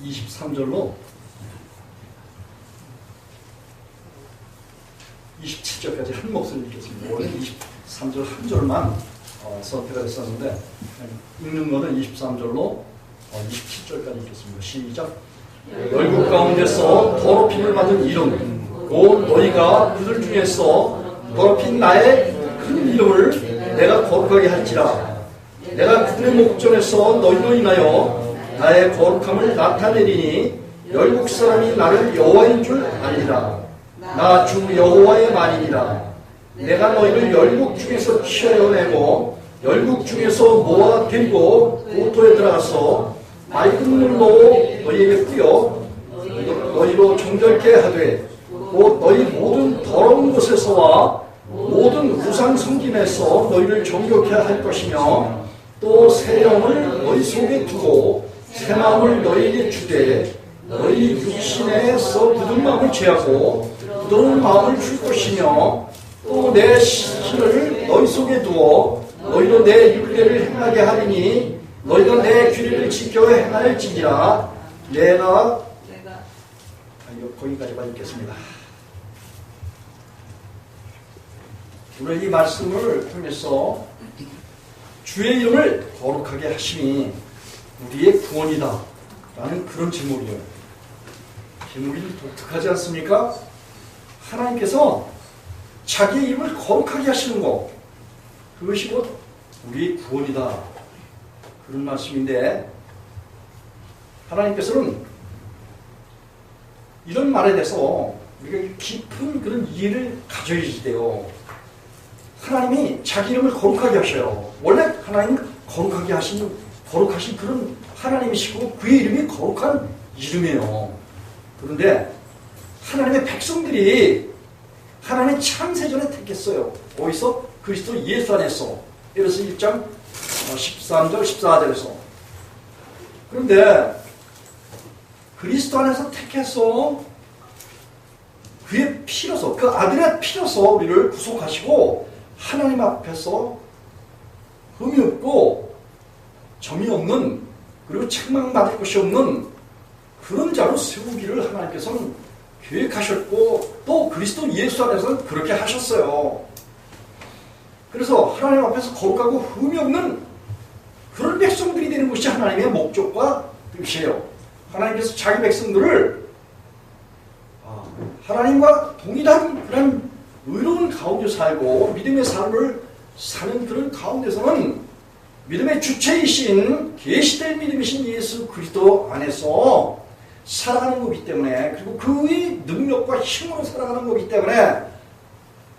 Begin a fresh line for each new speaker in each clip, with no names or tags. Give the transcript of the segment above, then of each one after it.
23절로 27절까지 한 목소리 읽겠습니다. 원래 23절 한 절만 선택을 했었는데 읽는 거는 23절로 27절까지 읽겠습니다. 시작. 열국 가운데서 더럽힘을 받은 이름 곧 너희가 그들 중에서 더럽힌 나의 큰 이름을 내가 거룩하게 할지라. 내가 그들의 목전에서 너희로 인하여 나의 거룩함을 나타내리니 열국 사람이 나를 여호와인 줄 알리라. 나 주 여호와의 말이니라. 내가 너희를 열국 중에서 취하여내고 열국 중에서 모아 데리고 고토에 들어가서 맑은 물로 너희에게 뿌여 너희로 정결케 하되 곧 너희 모든 더러운 곳에서와 모든 우상 섬김에서 너희를 정결케 할 것이며 또 새 영을 너희 속에 두고 새 마음을 너희에게 주되 너희 육신에서 굳은 마음을 제하고 부드러운 마음을 줄 것이며 또 내 신을 너희 속에 두어 너희로 내 율례를 행하게 하리니 너희가 내 규례를 지켜 행할지니라. 내가 거기까지만 읽겠습니다. 오늘 이 말씀을 통해서 주의 이름을 거룩하게 하심이 우리의 구원이다 라는 그런 제목이에요. 제목이 독특하지 않습니까? 하나님께서 자기의 이름을 거룩하게 하시는 것, 그것이 곧 우리의 구원이다 그런 말씀인데, 하나님께서는 이런 말에 대해서 우리가 깊은 그런 이해를 가져야 돼요. 하나님이 자기 이름을 거룩하게 하셔요. 원래 하나님은 거룩하신 그런 하나님이시고 그의 이름이 거룩한 이름이에요. 그런데 하나님의 백성들이 하나님의 창세전에 택했어요. 어디서? 그리스도 예수 안에서. 에베소 1장 13절 14절에서. 그런데 그리스도 안에서 택해서 그의 피로서, 그 아들의 피로서 우리를 구속하시고 하나님 앞에서 흠이 없고 점이 없는, 그리고 책망받을 것이 없는 그런 자로 세우기를 하나님께서는 계획하셨고 또 그리스도 예수 안에서는 그렇게 하셨어요. 그래서 하나님 앞에서 거룩하고 흠이 없는 그런 백성들이 되는 것이 하나님의 목적과 뜻이에요. 하나님께서 자기 백성들을 하나님과 동일한 그런 의로운 가운데 살고 믿음의 삶을 사는 그런 가운데서는 믿음의 주체이신 계시될 믿음이신 예수 그리스도 안에서 살아가는 거기 때문에, 그리고 그의 능력과 힘으로 살아가는 거기 때문에,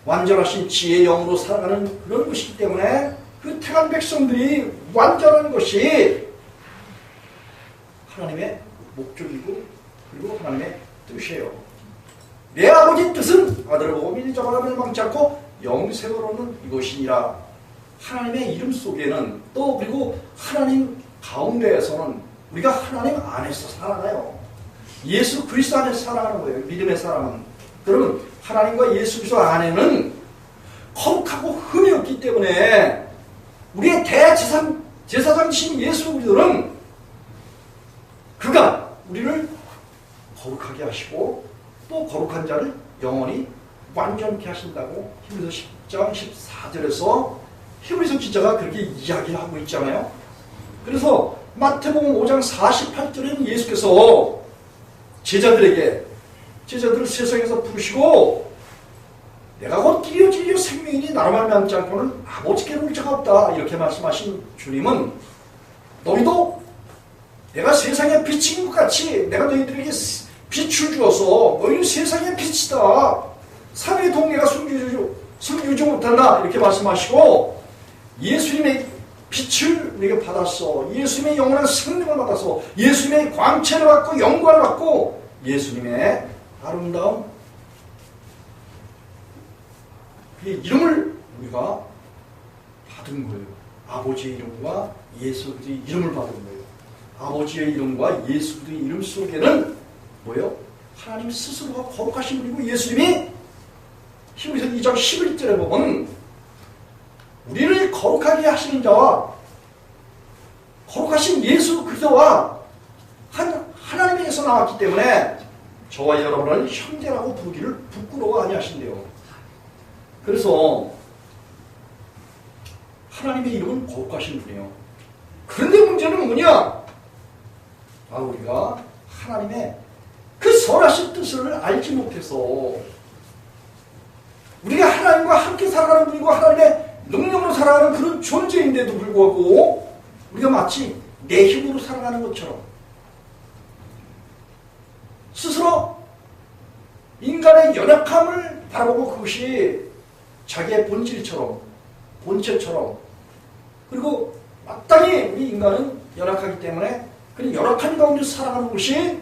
완전하신 지혜의 영으로 살아가는 그런 것이기 때문에 그 택한 백성들이 완전한 것이 하나님의 목적이고 그리고 하나님의 뜻이에요. 내 아버지 뜻은 아들을 보고 믿는 자마다 멸망치 않고 영생을 얻는 이것이니라. 하나님의 이름 속에는 또 그리고 하나님 가운데에서는 우리가 하나님 안에서 살아가요. 예수 그리스도 안에서 살아가는 거예요. 믿음의 사람은. 그러면 하나님과 예수 그리스도 안에는 거룩하고 흠이 없기 때문에 우리의 대제사장이신 예수 그리스도는 그가 우리를 거룩하게 하시고 또 거룩한 자를 영원히 완전케 하신다고 히브리서 10장 14절에서 히브리서 기자가 그렇게 이야기를 하고 있잖아요. 그래서 마태복음 5장 48절에는 예수께서 제자들을 세상에서 부르시고 내가 곧 길이요 진리요 생명이니 나로 말미암지 않고는 아버지께로 올 자가 없다 이렇게 말씀하신 주님은, 너희도 내가 세상의 빛인 것 같이 내가 너희들에게 빛을 주어서 너희는 세상의 빛이다, 사회의 동네가 숨기지 못한다 이렇게 말씀하시고, 예수님의 빛을 우리가 받았어, 예수님의 영원한 생명을 받아서 예수님의 광채를 받고 영광을 받고 예수님의 아름다운 그의 이름을 우리가 받은 거예요. 아버지의 이름과 예수 그리스도의 이름을 받은 거예요. 아버지의 이름과 예수 그리스도의 이름 속에는 뭐예요? 하나님 스스로가 거룩하신 분이고, 예수님이 히브리서 2장 11절에 보면 우리를 거룩하게 하시는 자와 거룩하신 예수 그리스도와 한 하나님에게서 나왔기 때문에 저와 여러분을 형제라고 부르기를 부끄러워 아니하신대요. 그래서 하나님의 이름은 거룩하신 분이에요. 그런데 문제는 뭐냐? 우리가 하나님의 그 선하신 뜻을 알지 못해서 우리가 하나님과 함께 살아가는 분이고 하나님의 능력으로 살아가는 그런 존재인데도 불구하고 우리가 마치 내 힘으로 살아가는 것처럼 스스로 인간의 연약함을 바라보고 그것이 자기의 본체처럼 그리고 마땅히 우리 인간은 연약하기 때문에 그런 열악한 가운데 살아가는 것이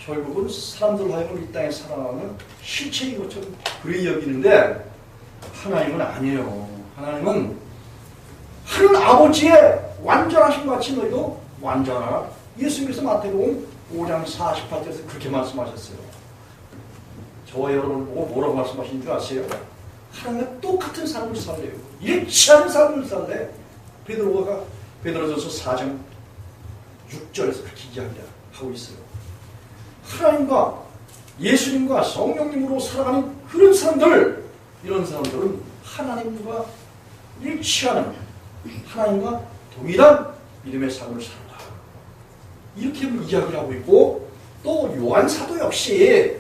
결국은 사람들 하여금 이 땅에 살아가는 실체인 것처럼 그리 여기는데 하나님은 아니에요. 하나님은 하늘 아버지의 완전하신 것 같이 너희도 완전하라. 예수님께서 마태복음 5장 48절에서 그렇게 말씀하셨어요. 저와 여러분을 보고 뭐라고 말씀하신 줄 아세요? 하나님과 똑같은 삶을 살래요. 잃지 않은 삶을 살래. 베드로전서 4장 6절에서 그렇게 이야기하고 있어요. 하나님과 예수님과 성령님으로 살아가는 그런 사람들, 이런 사람들은 하나님과 일치하는 하나님과 동일한 믿음의 삶을 산다. 이렇게 이야기를 하고 있고 또 요한사도 역시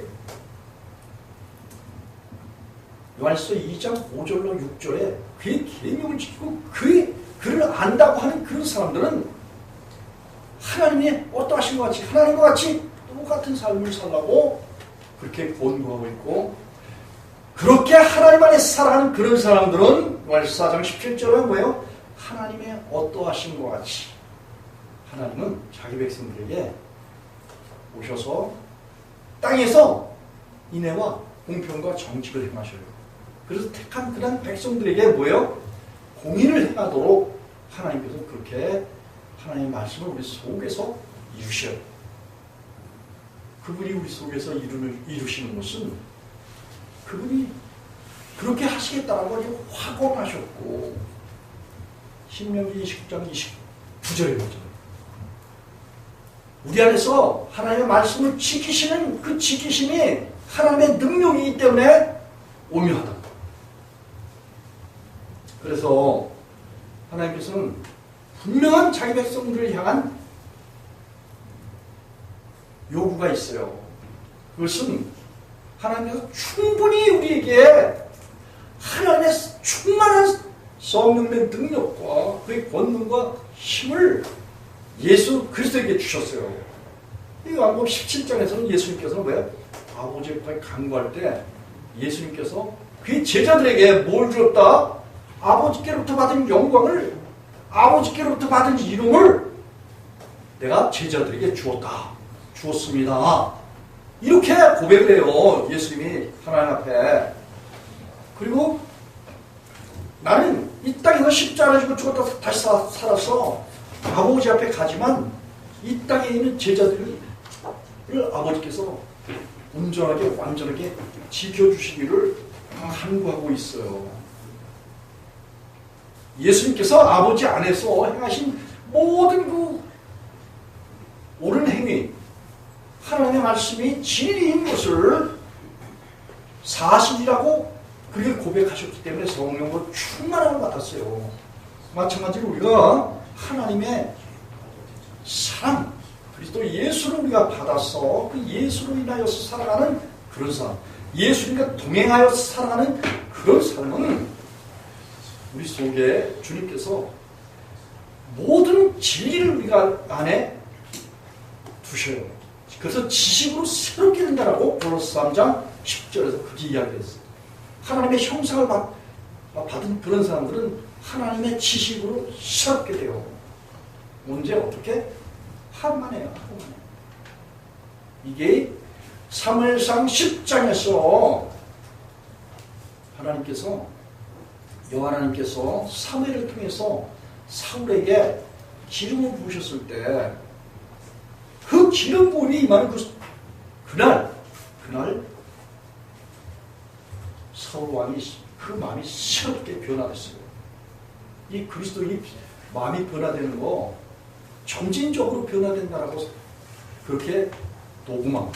요한서 2장 5절로 6절에 그의 계명을 지키고 그를 안다고 하는 그런 사람들은 하나님이 어떠하신 것 같이 하나님과 같이 똑같은 삶을 살라고 그렇게 권고하고 있고 그렇게 하나님 안에 살아가는 그런 사람들은 요한서 4장 17절에 뭐예요? 하나님의 어떠하신 것 같이 하나님은 자기 백성들에게 오셔서 땅에서 인애와 공평과 정직을 행하셔요. 그래서 택한 그런 백성들에게 뭐예요? 공의를 행하도록 하나님께서 그렇게 하나님의 말씀을 우리 속에서 이루셔요. 그분이 우리 속에서 이루시는 것은 그분이 그렇게 하시겠다라고 확언하셨고 신명기 20장 29절에 보죠. 우리 안에서 하나님의 말씀을 지키시는 그 지키심이 하나님의 능력이기 때문에 오묘하다. 그래서 하나님께서는 분명한 자기 백성들을 향한 요구가 있어요. 그것은 하나님께서 충분히 우리에게 하나님의 충만한 성령의 능력과 그의 권능과 힘을 예수 그리스도에게 주셨어요. 이 요한복음 17장에서는 예수님께서는 뭐예요? 아버지 앞에 간구할 때 예수님께서 그의 제자들에게 뭘 주었다? 아버지께로부터 받은 영광을 아버지께로부터 받은 이름을 내가 제자들에게 주었습니다. 이렇게 고백을 해요. 예수님이 하나님 앞에. 그리고 나는 이 땅에서 십자가를 지고 죽었다 다시 살아서 아버지 앞에 가지만 이 땅에 있는 제자들을 아버지께서 온전하게 완전하게 지켜주시기를 간구하고 있어요. 예수님께서 아버지 안에서 행하신 모든 그 옳은 행위, 하나님의 말씀이 진리인 것을 사실이라고 그렇게 고백하셨기 때문에 성령으로 충만함을 받았어요. 마찬가지로 우리가 하나님의 사랑, 그리스도 예수를 우리가 받아서 그 예수로 인하여서 살아가는 그런 삶, 예수님과 동행하여 살아가는 그런 삶은 우리 속에 주님께서 모든 진리를 우리가 안에 두셔요. 그래서 지식으로 새롭게 된다라고 고린도서 3장 10절에서 그렇게 이야기했어요. 하나님의 형상을 받은 그런 사람들은 하나님의 지식으로 새롭게 돼요. 언제 어떻게? 한만해요. 이게 사무엘상 10장에서 여호와 하나님께서 사무엘을 통해서 사울에게 기름을 부으셨을 때 그 기름 부음이 임하는 그날 사울 왕이 그 마음이 새롭게 변화됐어요. 이 그리스도인이 마음이 변화되는 거 점진적으로 변화된다라고 그렇게 도구만,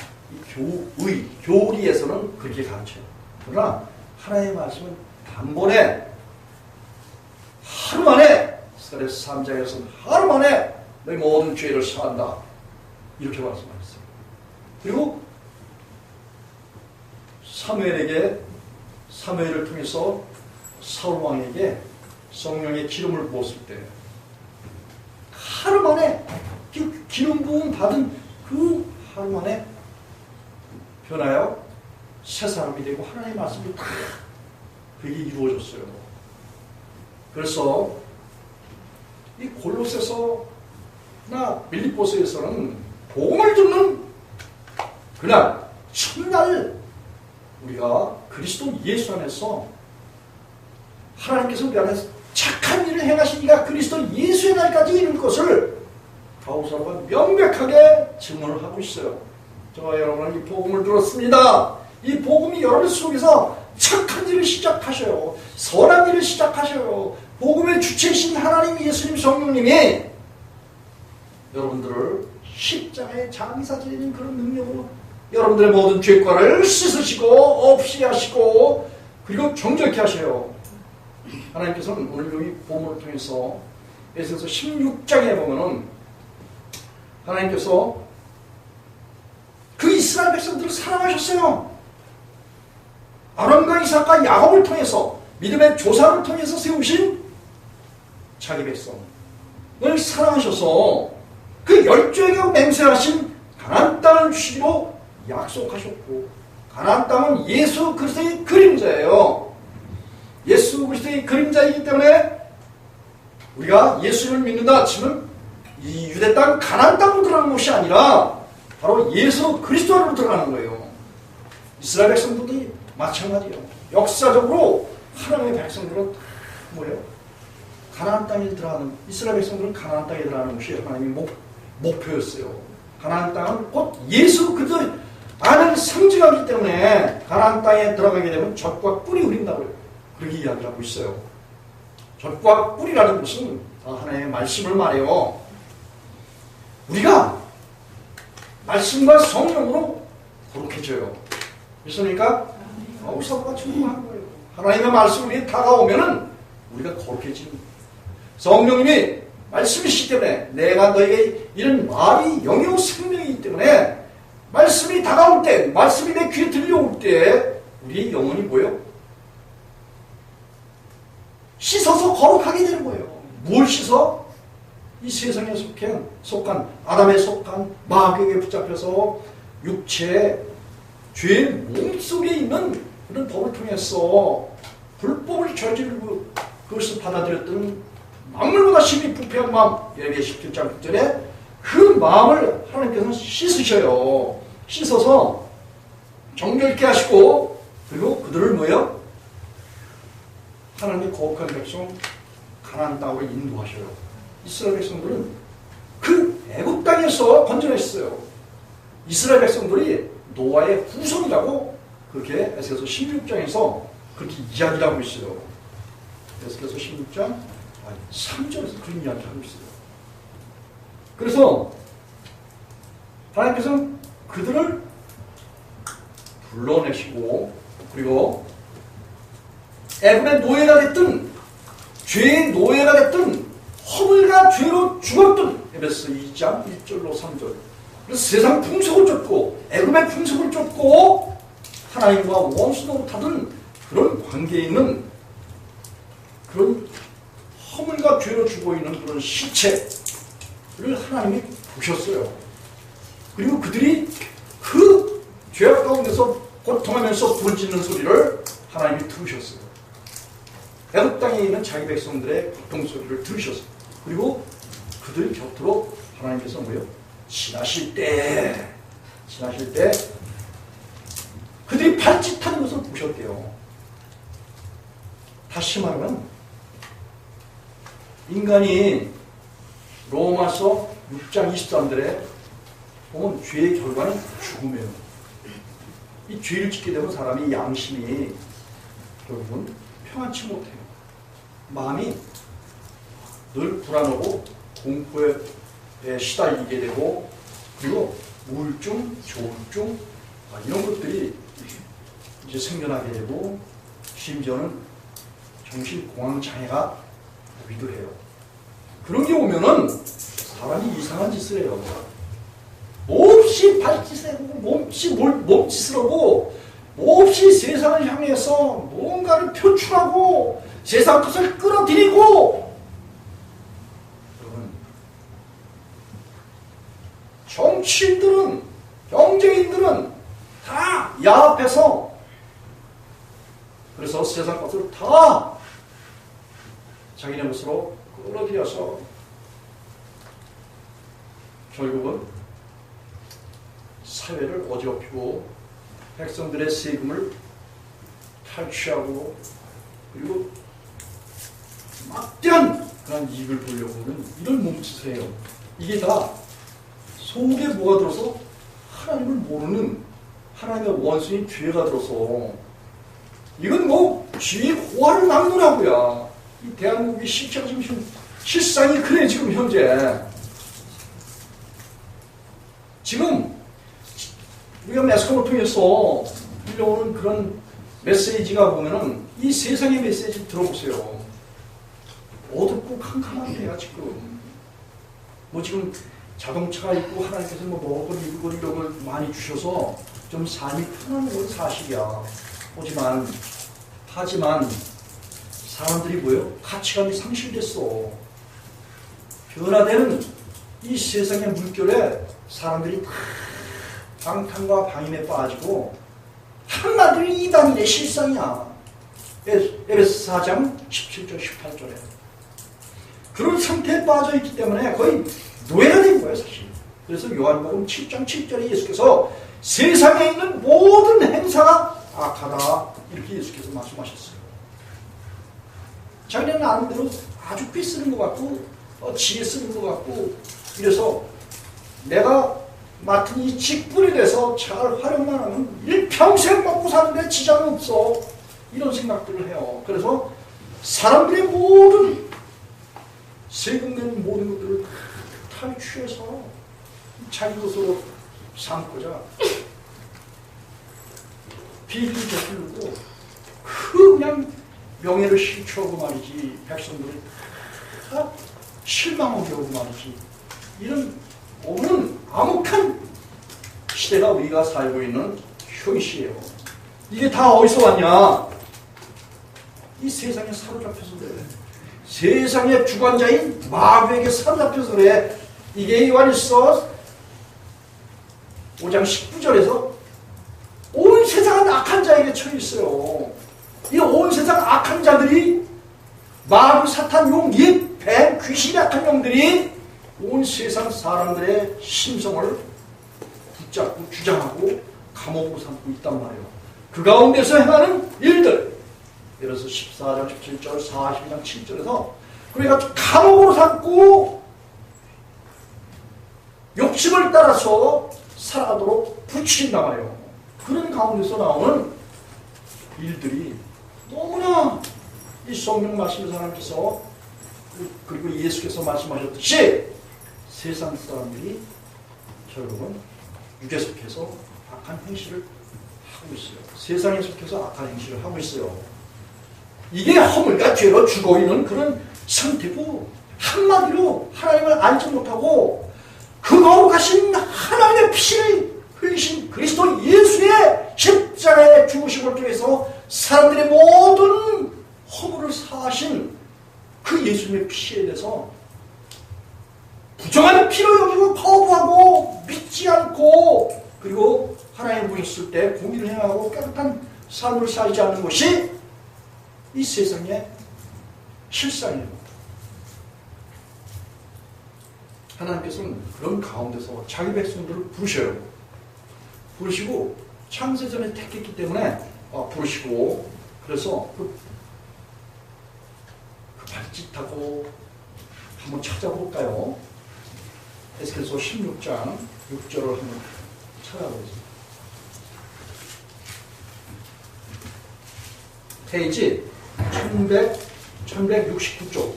교리에서는 그렇게 가르쳐요. 그러나 하나님의 말씀은 단번에 하루 만에 스가랴서 3장에서는 하루 만에 너희 모든 죄를 사한다 이렇게 말씀하셨어요. 그리고 사무엘을 통해서 사울 왕에게 성령의 기름을 부었을 때 하루 만에 기름 부음 받은 그 하루 만에 변하여 새 사람이 되고 하나님의 말씀이 다 그게 이루어졌어요. 그래서 이 골로새서나 빌립보서에서는 복음을 듣는 그날 첫날 우리가 그리스도 예수 안에서 하나님께서 우리 안에서 착한 일을 행하시니까 그리스도 예수의 날까지 이룰 것을 가우사로가 명백하게 증언을 하고 있어요. 저와 여러분은 이 복음을 들었습니다. 이 복음이 여러분 속에서 착한 일을 시작하셔요. 선한 일을 시작하셔요. 복음의 주체이신 하나님 예수님 성령님이 여러분들을 십자가에 장사지는 그런 능력으로 여러분들의 모든 죄과를 씻으시고 없이 하시고 그리고 정결케 하셔요. 하나님께서는 오늘 여기 본문을 통해서 에스겔서 16장에 보면은 하나님께서 그 이스라엘 백성들을 사랑하셨어요. 아론과 이삭과 야곱을 통해서 믿음의 조상을 통해서 세우신 자기 백성을 사랑하셔서 그 열조에게 맹세하신 가나안 땅을 주시기로 약속하셨고 가나안 땅은 예수 그리스도의 그림자예요. 예수 그리스도의 그림자이기 때문에 우리가 예수를 믿는다 치면 이 유대 땅 가나안 땅으로 들어가는 것이 아니라 바로 예수 그리스도 안으로 들어가는 거예요. 이스라엘 백성들도 마찬가지예요. 역사적으로 하나님의 백성들은 뭐예요? 가나안 땅에 들어가는 이스라엘 백성들은 가나안 땅에 들어가는 것이 하나님의 목표였어요. 가나안 땅은 곧 예수 그리스도 안을 상징하기 때문에 가나안 땅에 들어가게 되면 젖과 꿀이 흐린다고 그렇게 이야기를 하고 있어요. 젖과 꿀이라는 것은 하나님의 말씀을 말해요. 우리가 말씀과 성령으로 거룩해져요. 그렇습니까? 우사가 충분한 거예요. 하나님의 말씀이 우리에 다가오면은 우리가 거룩해지는 거예요. 성령님이 말씀이시기 때문에 내가 너에게 이런 말이 영이요 생명이기 때문에 말씀이 다가올 때, 말씀이 내 귀에 들려올 때 우리의 영혼이 뭐예요? 씻어서 거룩하게 되는 거예요. 뭘 씻어? 이 세상에 속한 아담에 속한 마귀에게 붙잡혀서 육체의 죄의 몸속에 있는 그런 법을 통해서 불법을 저지르고 그것을 받아들였던 만물보다 심히 부패한 마음, 예레미야 17장 9절에 그 마음을 하나님께서는 씻으셔요. 씻어서 정결케 하시고 그리고 그들을 뭐예요? 하나님의 거룩한 백성 가나안 땅으로 인도하셔요. 이스라엘 백성들은 그 애굽 땅에서 건져냈어요. 이스라엘 백성들이 노아의 후손이라고 그렇게 에스겔서 16장에서 그렇게 이야기를 하고 있어요. 에스겔서 16장 3절에서 그런 이야기를 하고 있어요. 그래서 하나님께서는 그들을 불러내시고 그리고 애굽의 노예가 됐든 죄의 노예가 됐든 허물과 죄로 죽었든 에베소 2장 1절로 3절 그래서 세상 풍속을 쫓고 애굽의 풍속을 쫓고 하나님과 원수 노릇하던 그런 관계에 있는 그런 허물과 죄로 죽어있는 그런 시체를 하나님이 보셨어요. 그리고 그들이 그 죄악 가운데서 고통하면서 부르짖는 소리를 하나님이 들으셨어요. 애굽 땅에 있는 자기 백성들의 고통 소리를 들으셨어요. 그리고 그들 곁으로 하나님께서 뭐예요? 지나실 때 그들이 발짓하는 것을 보셨대요. 다시 말하면 인간이 로마서 6장 23절에 보면 죄의 결과는 죽음이에요. 이 죄를 짓게 되면 사람이 양심이 결국은 평안치 못해요. 마음이 늘 불안하고 공포에 시달리게 되고 그리고 우울증, 조울증 이런 것들이 이제 생겨나게 되고 심지어는 정신공황장애가 오기도 해요. 그런 게 오면은 사람이 이상한 짓을 해요. 몹시 발짓을 하고 몸짓을 하고 몹시 세상을 향해서 뭔가를 표출하고 세상 것을 끌어들이고 여러분 정치인들은 경제인들은 다 야합해서 그래서 세상 것을 다 자기네 것으로 끌어들여서 결국은 사회를 어지럽히고 백성들의 세금을 탈취하고 그리고 막대한 그런 이익을 보려고 하는 이런 몸짓을 해요. 이게 다 속에 뭐가 들어서 하나님을 모르는 하나님의 원수인 죄가 들어서 이건 뭐 죄의 고하를 막느라고야. 이 대한민국의 실체가 지금 실상이 그래 지금 현재. 지금 우리가 매스컴을 통해서 들려오는 그런 메시지가 보면은 이 세상의 메시지 들어보세요. 어둡고 캄캄한데요 지금. 뭐 지금 자동차가 있고 하나님께서 뭐 먹을 걸 입을 걸 이런 걸 많이 주셔서 좀 삶이 편한 건 사실이야. 하지만 사람들이 뭐예요? 가치관이 상실됐어. 변화되는 이 세상의 물결에 사람들이 다 방탕과 방임에 빠지고 한마디로 이단의 실상이야. 에베소 4장 17절 18절에 그런 상태에 빠져 있기 때문에 거의 노예가 된 거예요 사실. 그래서 요한복음 7장 7절에 예수께서 세상에 있는 모든 행사가 악하다 이렇게 예수께서 말씀하셨어요. 자기는 나름대로 아주 피 쓰는 것 같고 지혜 쓰는 것 같고 이래서 내가 맡은 이 직분에 대해서 잘 활용만 하면 일평생 먹고 사는데 지장은 없어. 이런 생각들을 해요. 그래서 사람들의 모든 세금 내는 모든 것들을 탈취해서 자기 것으로 삼고자 비리를 저지르고 그냥 명예를 실추하고 말이지 백성들을 다 실망하게 하고 말이지 이런 오는 암흑한 시대가 우리가 살고 있는 현실이에요. 이게 다 어디서 왔냐? 이 세상에 사로잡혀서 그래. 세상의 주관자인 마귀에게 사로잡혀서 그래. 이게 요한일서 5장 19절에서 온 세상은 악한 자에게 처해 있어요. 이 온 세상 악한 자들이 마귀, 사탄, 용, 입, 뱀, 귀신의 악한 영들이 온 세상 사람들의 심성을 붙잡고 주장하고 감옥으로 삼고 있단 말이에요. 그 가운데서 행하는 일들 예를 들어서 14장 17절 42장 7절에서 그래가지고 감옥으로 삼고 욕심을 따라서 살아가도록 부추긴단 말이에요. 그런 가운데서 나오는 일들이 너무나 이 성경 말씀을 하나님께서 그리고 예수께서 말씀하셨듯이 세상 사람들이 결국은 육에 속해서 악한 행실을 하고 있어요. 세상에 속해서 악한 행실을 하고 있어요. 이게 허물과 죄로 죽어있는 그런 상태고 한마디로 하나님을 알지 못하고 그 거룩하신 하나님의 피를 흘리신 그리스도 예수의 십자가의 죽으심을 통해서 사람들의 모든 허물을 사하신 그 예수님의 피에 대해서 부정한 피로 여기고 거부하고 믿지 않고 그리고 하나님 보셨을 때 공의를 행하고 깨끗한 삶을 살지 않는 것이 이 세상의 실상이에요. 하나님께서는 그런 가운데서 자기 백성들을 부르셔요. 부르시고 창세전에 택했기 때문에 부르시고 그래서 그 발짓하고 한번 찾아볼까요? 에스겔서 16장 6절을 한번 찾아보겠습니다. 페이지 1169쪽.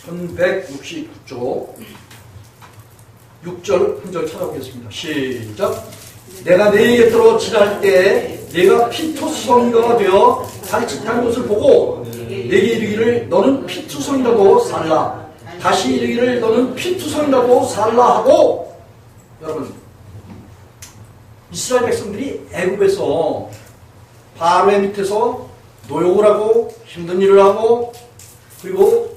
1169쪽 6절 한 절 찾아보겠습니다. 시작. 내가 내 곁으로 지날 때 내가 피투성이가 되어 가르치는 것을 보고 내게 이르기를 너는 피투성이라고 살라. 다시 이르기를 너는 피투성이라고 살라 하고. 여러분, 이스라엘 백성들이 애굽에서 바로의 밑에서 노역을 하고 힘든 일을 하고 그리고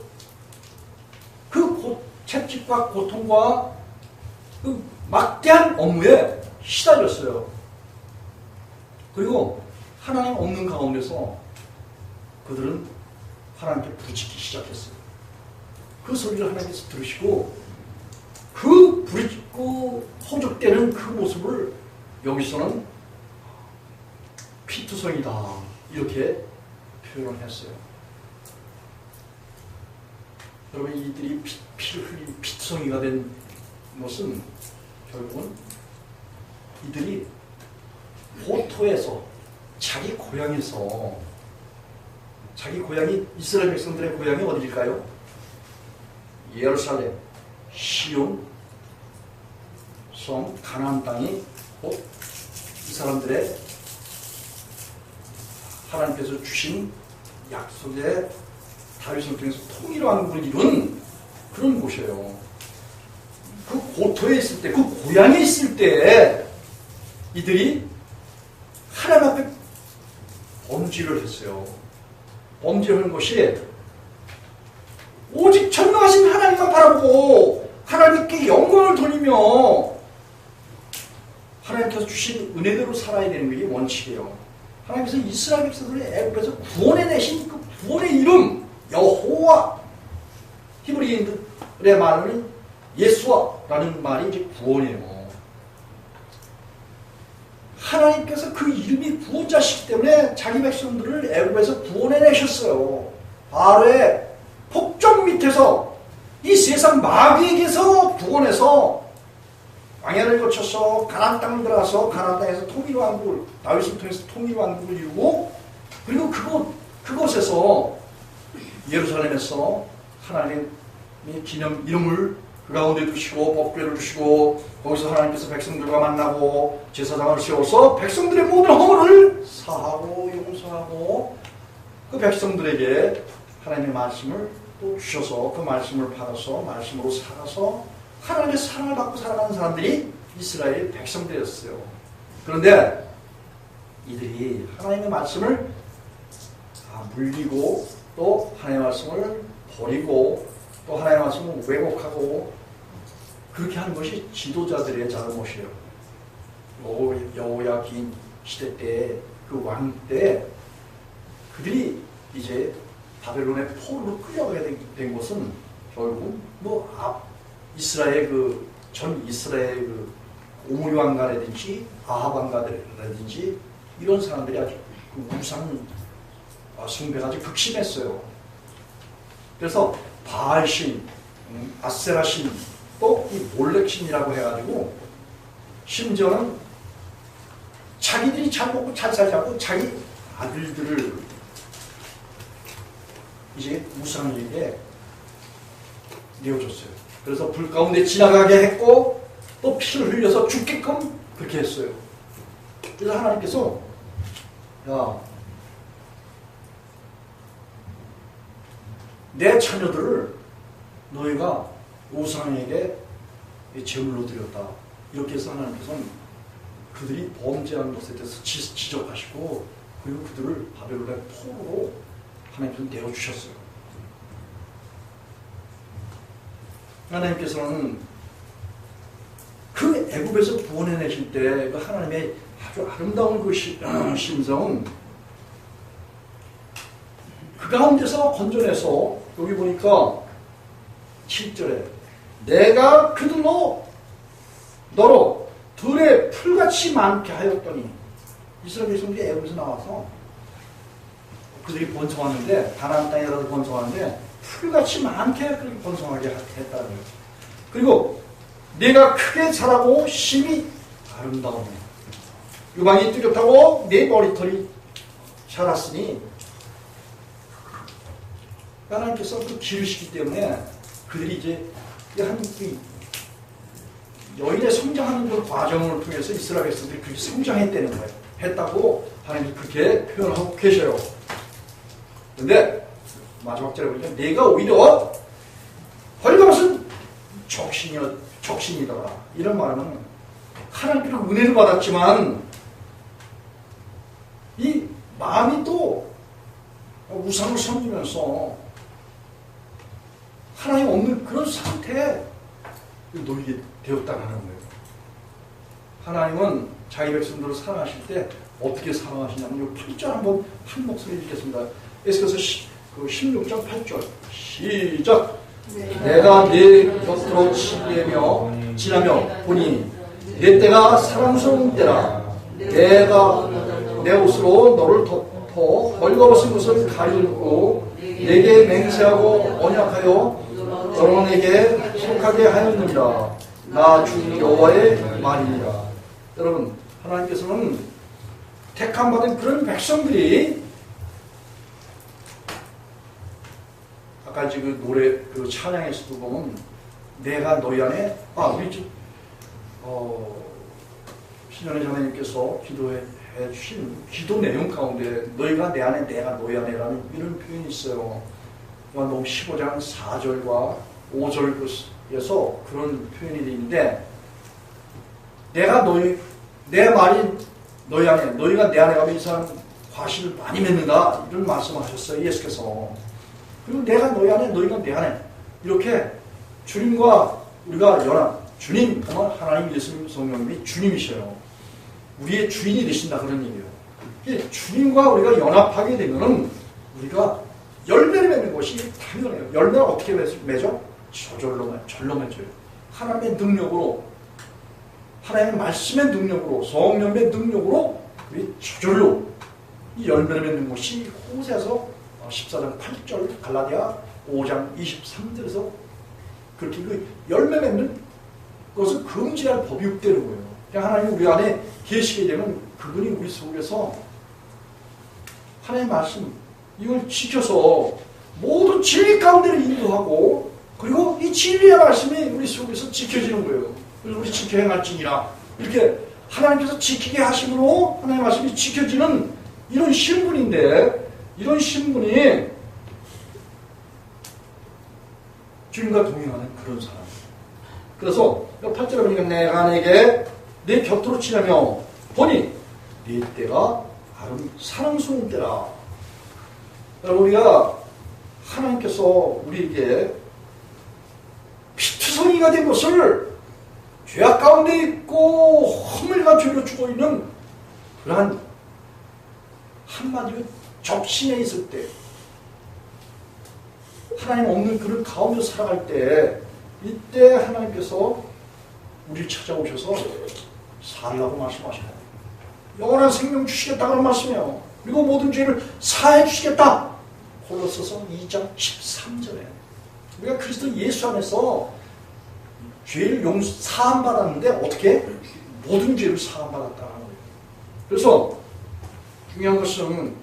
그 채찍과 고통과 그 막대한 업무에 시달렸어요. 그리고 하나님 없는 가운데서 그들은 하나님께 부르짖기 시작했어요. 그 소리를 하나님께서 들으시고 그 부르짖고 호적되는 그 모습을 여기서는 피투성이다 이렇게 표현을 했어요. 여러분, 이들이 피를 흘린 피투성이가 된 것은 결국은 이들이 호토에서 자기 고향에서, 자기 고향이 이스라엘 백성들의 고향이 어디일까요? 예루살렘, 시온, 성, 가나안 땅이 곧 이 사람들의 하나님께서 주신 약속의 다윗을 통해서 통일왕국을 이룬 그런 곳이에요. 그 고토에 있을 때, 그 고향에 있을 때 이들이 하나님 앞에 범죄를 했어요. 범죄하는 것이 오직 전능하신 하나님만 바라보고 하나님께 영광을 돌리며 하나님께서 주신 은혜대로 살아야 되는 게 원칙이에요. 하나님께서 이스라엘 백성들을 애굽에서 구원해내신 그 구원의 이름 여호와, 히브리인들의 말은 예수와라는 말이 이제 구원이에요. 하나님께서 그 이름이 구원자시기 때문에 자기 백성들을 애굽에서 구원해내셨어요. 바로의 폭정 밑에서 이 세상 마귀에게서 구원해서 광야를 거쳐서 가나안 땅을 들어가서 가나안 땅에서 통일왕국을, 다윗을 통해서 통일왕국을 이루고, 그리고 그곳에서 예루살렘에서 하나님의 기념 이름을 그 가운데 두시고 법궤를 두시고 거기서 하나님께서 백성들과 만나고 제사장을 세워서 백성들의 모든 허물을 사하고 용서하고 그 백성들에게 하나님의 말씀을 또 주셔서 그 말씀을 받아서 말씀으로 살아서 하나님의 사랑을 받고 살아가는 사람들이 이스라엘 백성들이었어요. 그런데 이들이 하나님의 말씀을 물리고 또 하나님의 말씀을 버리고 또 하나님의 말씀을 왜곡하고 그렇게 하는 것이 지도자들의 잘못이에요. 여호야긴 시대 때 그 왕 때 그들이 이제 바벨론의 포로로 끌려가게 된 것은 결국 이스라엘 전 이스라엘 오므리 왕가라든지 아합 왕가라든지 이런 사람들이 아주 그 우상 숭배가 아주 극심했어요. 그래서 바알신, 아세라신, 또 이 몰렉신이라고 해가지고 심지어는 자기들이 잘 먹고 잘 살자고 자기 아들들을 이제 우상에게 내어줬어요. 그래서 불 가운데 지나가게 했고 또 피를 흘려서 죽게끔 그렇게 했어요. 그래서 하나님께서 내 자녀들을 너희가 우상에게 제물로 드렸다. 이렇게 해서 하나님께서는 그들이 범죄하는 것에 대해서 지적하시고 그리고 그들을 바벨론의 포로로 하나님께서 내어주셨어요. 하나님께서는 그 애굽에서 구원해내실 때 그 하나님의 아주 아름다운 그 심성은 그 가운데서 건져내서 여기 보니까 7절에 내가 그들로 너로 들에 풀같이 많게 하였더니 이스라엘 백성들이 애굽에서 나와서 그들이 번성하는데 가나안 땅에 가서 번성하는데 풀같이 많게 그렇게 번성하게 했다는 거예요. 그리고 내가 크게 자라고 심히 아름다우며 유방이 뚜렷하고 내 머리털이 자랐으니 하나님께서 그 기르시기 때문에 그들이 이제 여인의 성장하는 그 과정을 통해서 이스라엘 백성들이 그렇게 성장했다는 거예요. 했다고 하나님이 그렇게 표현하고 계셔요. 그런데 마지막 절에 보니까 내가 오히려 헐거벗은 적신이더라. 이런 말은 하나님께로 은혜를 받았지만 이 마음이 또 우상을 섬기면서 하나님 없는 그런 상태에 놓이게 되었다는 거예요. 하나님은 자기 백성들을 사랑하실 때 어떻게 사랑하시냐면 이 8절 한번 한 목소리 읽겠습니다. 에스겔서 16장 8절 시작. 내가 네 곁으로 지나며 보니 내 때가 사랑스러운 때라. 내가 내 옷으로 너를 덮어 헐거벗은 것을 가리고 내게 맹세하고 언약하여 너에게 속하게 하였느니라. 나 주 여호와의 말이니라. 여러분, 하나님께서는 택함 받은 그런 백성들이 아까 지금 노래 그 찬양에서도 보면 내가 너희 안에 우리 집 신현의 자매님께서 기도해 주신 기도 내용 가운데 너희가 내 안에 내가 너희 안에라는 이런 표현이 있어요. 요한복음 15장 4절과 5절에서 그런 표현이 되어 있는데 내가 내 말이 너희 안에 너희가 내 안에 가면 이 사람 과실을 많이 맺는다 이런 말씀을 하셨어요. 예수께서. 그리고 내가 너희 안에 너희가 내 안에 이렇게 주님과 우리가 연합 주님 하나님 예수님 성령님이 주님이셔요. 우리의 주인이 되신다 그런 얘기예요. 주님과 우리가 연합하게 되면은 우리가 열매를 맺는 것이 당연해요. 열매가 어떻게 맺어? 절로 맺어요. 하나님의 능력으로 하나님의 말씀의 능력으로 성령의 능력으로 우리 저절로 이 열매를 맺는 것이 호세아서 14장 8절 갈라디아 5장 23절에서 그렇게 그 열매 맺는 것을 금지할 법이 없다는 거예요. 그러니까 하나님이 우리 안에 계시게 되면 그분이 우리 속에서 하나님의 말씀 이걸 지켜서 모든 진리 가운데를 인도하고 그리고 이 진리의 말씀이 우리 속에서 지켜지는 거예요. 그래서 우리 지켜 행할지니라 이렇게 하나님께서 지키게 하심으로 하나님의 말씀이 지켜지는 이런 신분인데 이런 신분이 주님과 동행하는 그런 사람. 그래서 8절에 보니까 내가 내게 내 곁으로 지나며 보니 네 때가 사랑스러운 때라. 우리가 하나님께서 우리에게 피투성이가 된 것을 죄악 가운데 있고 허물과 죄로 죽어 있는 그러한 한마디로 적신에 있을 때 하나님 없는 그런 가운데 살아갈 때 이때 하나님께서 우리를 찾아오셔서 살라고 말씀하십니다. 영원한 생명 주시겠다 그런 말씀이에요. 그리고 모든 죄를 사해 주시겠다. 골로새서 2장 13절에 우리가 그리스도 예수 안에서 죄를 사함 받았는데 어떻게? 모든 죄를 사함 받았다는 거예요. 그래서 중요한 것은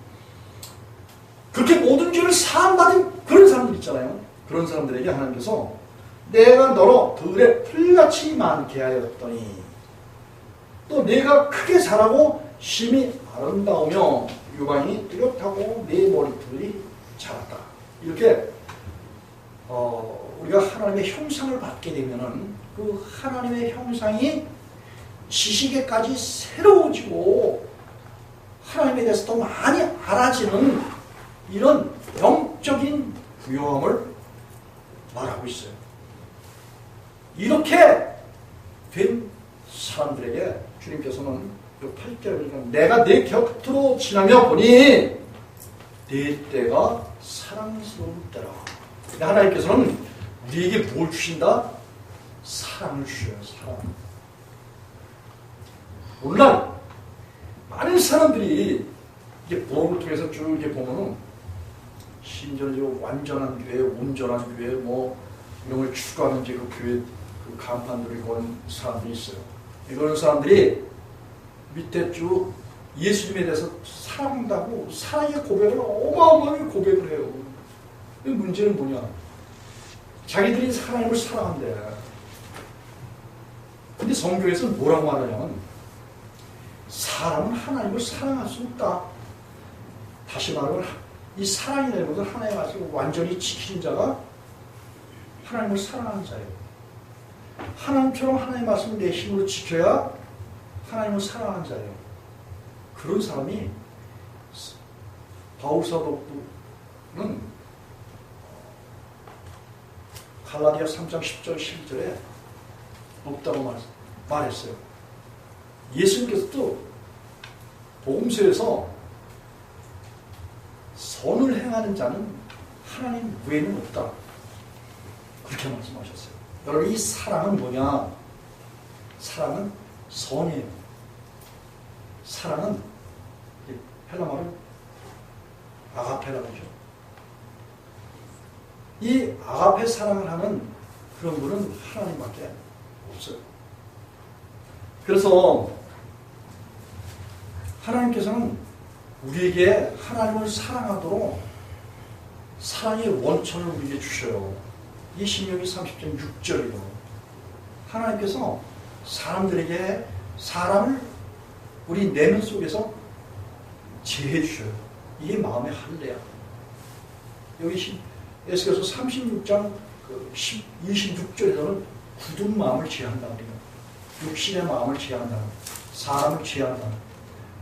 그렇게 모든 죄를 사함 받은 그런 사람들 있잖아요. 그런 사람들에게 하나님께서 내가 너로 들에 풀같이 많게 하였더니 또 내가 크게 자라고 심히 아름다우며 유방이 뚜렷하고 내 머리털이 자랐다. 이렇게 우리가 하나님의 형상을 받게 되면은 그 하나님의 형상이 지식에까지 새로워지고 하나님에 대해서 더 많이 알아지는 이런 영적인 부요함을 말하고 있어요. 이렇게 된 사람들에게 주님께서는 이 8절에 내가 내 곁으로 지나며 보니 내 때가 사랑스러운 때라. 하나님께서는 우리에게 뭘 주신다? 사랑을 주셔요. 사랑. 오늘날 많은 사람들이 이게 보험을 통해서 쭉 이렇게 보면은 심지어 완전한 교회, 온전한 교회, 뭐 이런 걸 추구하는 그 교회 그 간판들을 건 사람들이 있어요. 이런 사람들이 밑에 쭉 예수님에 대해서 사랑한다고 사랑의 고백을 어마어마하게 고백을 해요. 문제는 뭐냐? 자기들이 하나님을 사랑한대. 근데 성경에서는 뭐라고 말하냐면 사람은 하나님을 사랑할 수 없다. 다시 말하면 이 사랑이라는 것은 하나님의 말씀을 완전히 지키는 자가 하나님을 사랑하는 자예요. 하나님처럼 하나님의 말씀을 내 힘으로 지켜야 하나님을 사랑하는 자예요. 그런 사람이 바울 사도는 갈라디아 3장 10절 11절에 없다고 말했어요. 예수님께서도 복음서에서 선을 행하는 자는 하나님 외에는 없다. 그렇게 말씀하셨어요. 여러분, 이 사랑은 뭐냐? 사랑은 선이에요. 사랑은 헬라말은 아가페라고 하죠. 이 아가페 사랑을 하는 그런 분은 하나님밖에 없어요. 그래서 하나님께서는 우리에게 하나님을 사랑하도록 사랑의 원천을 우리에게 주셔요. 이 신명기 30장 6절이요. 하나님께서 사람을 우리 내면 속에서 제해 주셔요. 이게 마음의 할례야. 여기 에스겔서 36장 26절에서는 굳은 마음을 제한다 그래요. 육신의 마음을 제한다. 사람을 제한다.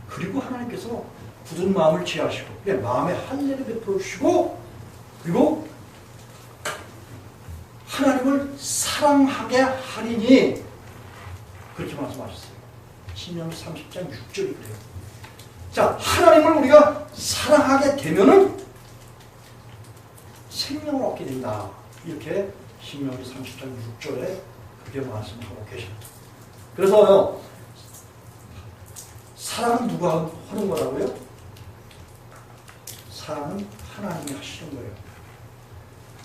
그리고 하나님께서 굳은 마음을 제하시고 마음의 할례를 베풀어 주시고 그리고 하나님을 사랑하게 하리니 그렇게 말씀하셨어요. 신명기 30장 6절이 그래요. 자, 하나님을 우리가 사랑하게 되면은 생명을 얻게 된다. 이렇게 신명기 30장 6절에 그렇게 말씀하고 계십니다. 그래서 사랑은 누가 하는 거라고요? 사랑은 하나님이 하시는 거예요.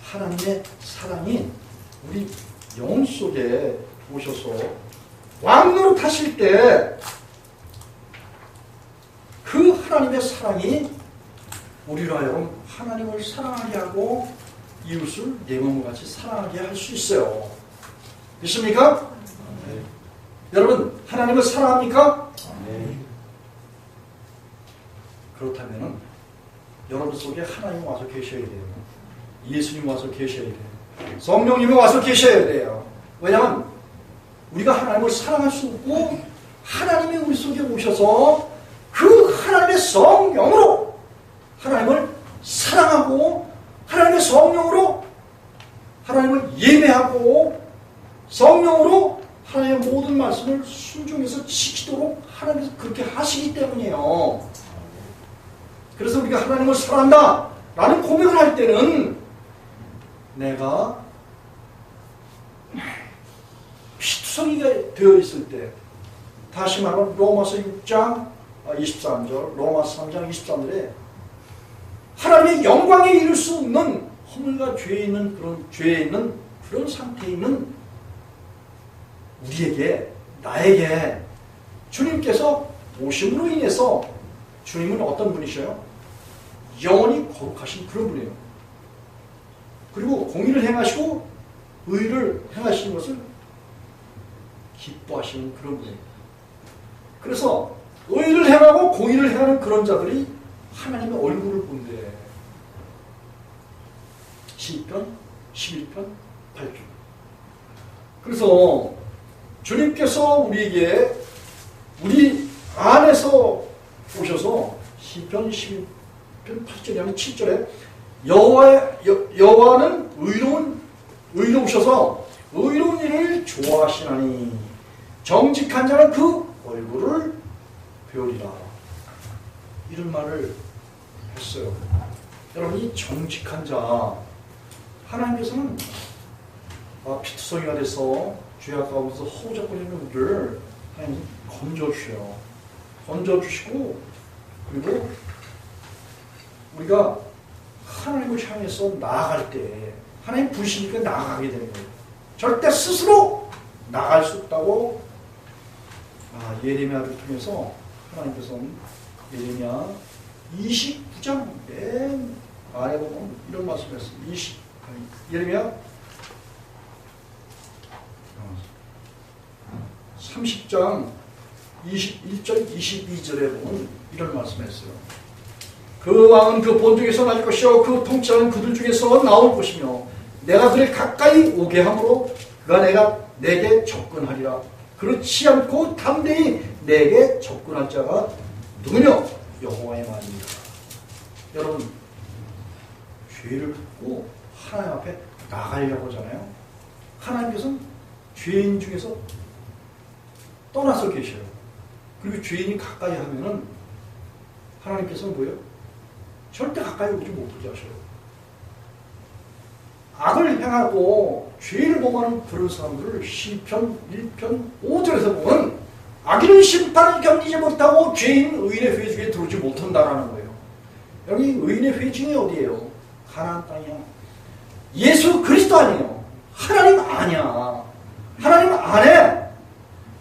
하나님의 사랑이 우리 영 속에 오셔서 왕노릇 하실 때 그 하나님의 사랑이 우리로 하여금 하나님을 사랑하게 하고 이웃을 내 몸과 같이 사랑하게 할 수 있어요. 믿습니까? 네. 여러분, 하나님을 사랑합니까? 네. 그렇다면 여러분 속에 하나님 와서 계셔야 돼요. 예수님 와서 계셔야 돼요. 성령님이 와서 계셔야 돼요. 왜냐하면 우리가 하나님을 사랑할 수 없고 하나님이 우리 속에 오셔서 그 하나님의 성령으로 하나님을 사랑하고 하나님의 성령으로 하나님을 예배하고 성령으로 하나님의 모든 말씀을 순종해서 지키도록 하나님께서 그렇게 하시기 때문이에요. 그래서 우리가 하나님을 사랑한다 라는 고백을 할 때는 내가 피투성이가 되어 있을 때, 다시 말하면 로마서 6장 23절, 로마서 3장 23절에 하나님의 영광에 이를 수 없는 허물과 죄에 있는 그런 상태에 있는 우리에게, 나에게 주님께서 오심으로 인해서, 주님은 어떤 분이셔요? 영원히 거룩하신 그런 분이에요. 그리고 공의를 행하시고 의를 행하시는 것을 기뻐하시는 그런 분이에요. 그래서 의를 행하고 공의를 행하는 그런 자들이 하나님의 얼굴을 본대. 시편 11편 8절. 그래서 주님께서 우리에게 우리 안에서 오셔서 시편 11편 8절이 아닌 7절에 여호와는 의로우셔서 의로운 일을 좋아하시나니 정직한 자는 그 얼굴을 배우리라. 이런 말을 했어요. 여러분, 이 정직한 자, 하나님께서는 피투성이가 돼서 죄악 가운데서 허우적거리는 우리를 하나님 건져주셔요. 건져주시고, 그리고 우리가 하나님을 향해서 나아갈 때 하나님 부르시니까 나아가게 되는 거예요. 절대 스스로 나갈 수 없다고 예레미야를 통해서 하나님께서는 예레미야 29장 맨 아래 보면 이런 말씀을 했어요. 예레미야 10장 21절 22절에 보면 이런 말씀했어요. 그 왕은 그 본중에서 날 것이요 그 통치하는 그들 중에서 나올 것이며 내가 그를 가까이 오게 함으로 그가 내게 접근하리라. 그렇지 않고 담대히 내게 접근할 자가 누구냐? 여호와의 말입니다. 여러분, 죄를 짓고 하나님 앞에 나가려고 하잖아요. 하나님께서는 죄인 중에서 떠나서 계셔요. 그리고 죄인이 가까이 하면은 하나님께서는 뭐예요? 절대 가까이 오지 못하게 하셔요. 악을 행하고 죄를 범하는 그런 사람들을 시편 1편 5절에서 보면 악인은 심판을 견디지 못하고 죄인 의인의 회 중에 들어오지 못한다라는 거예요. 여기 의인의 회 중에 어디예요? 가나안 땅이야. 예수 그리스도 아니에요. 하나님 아니야. 하나님 안에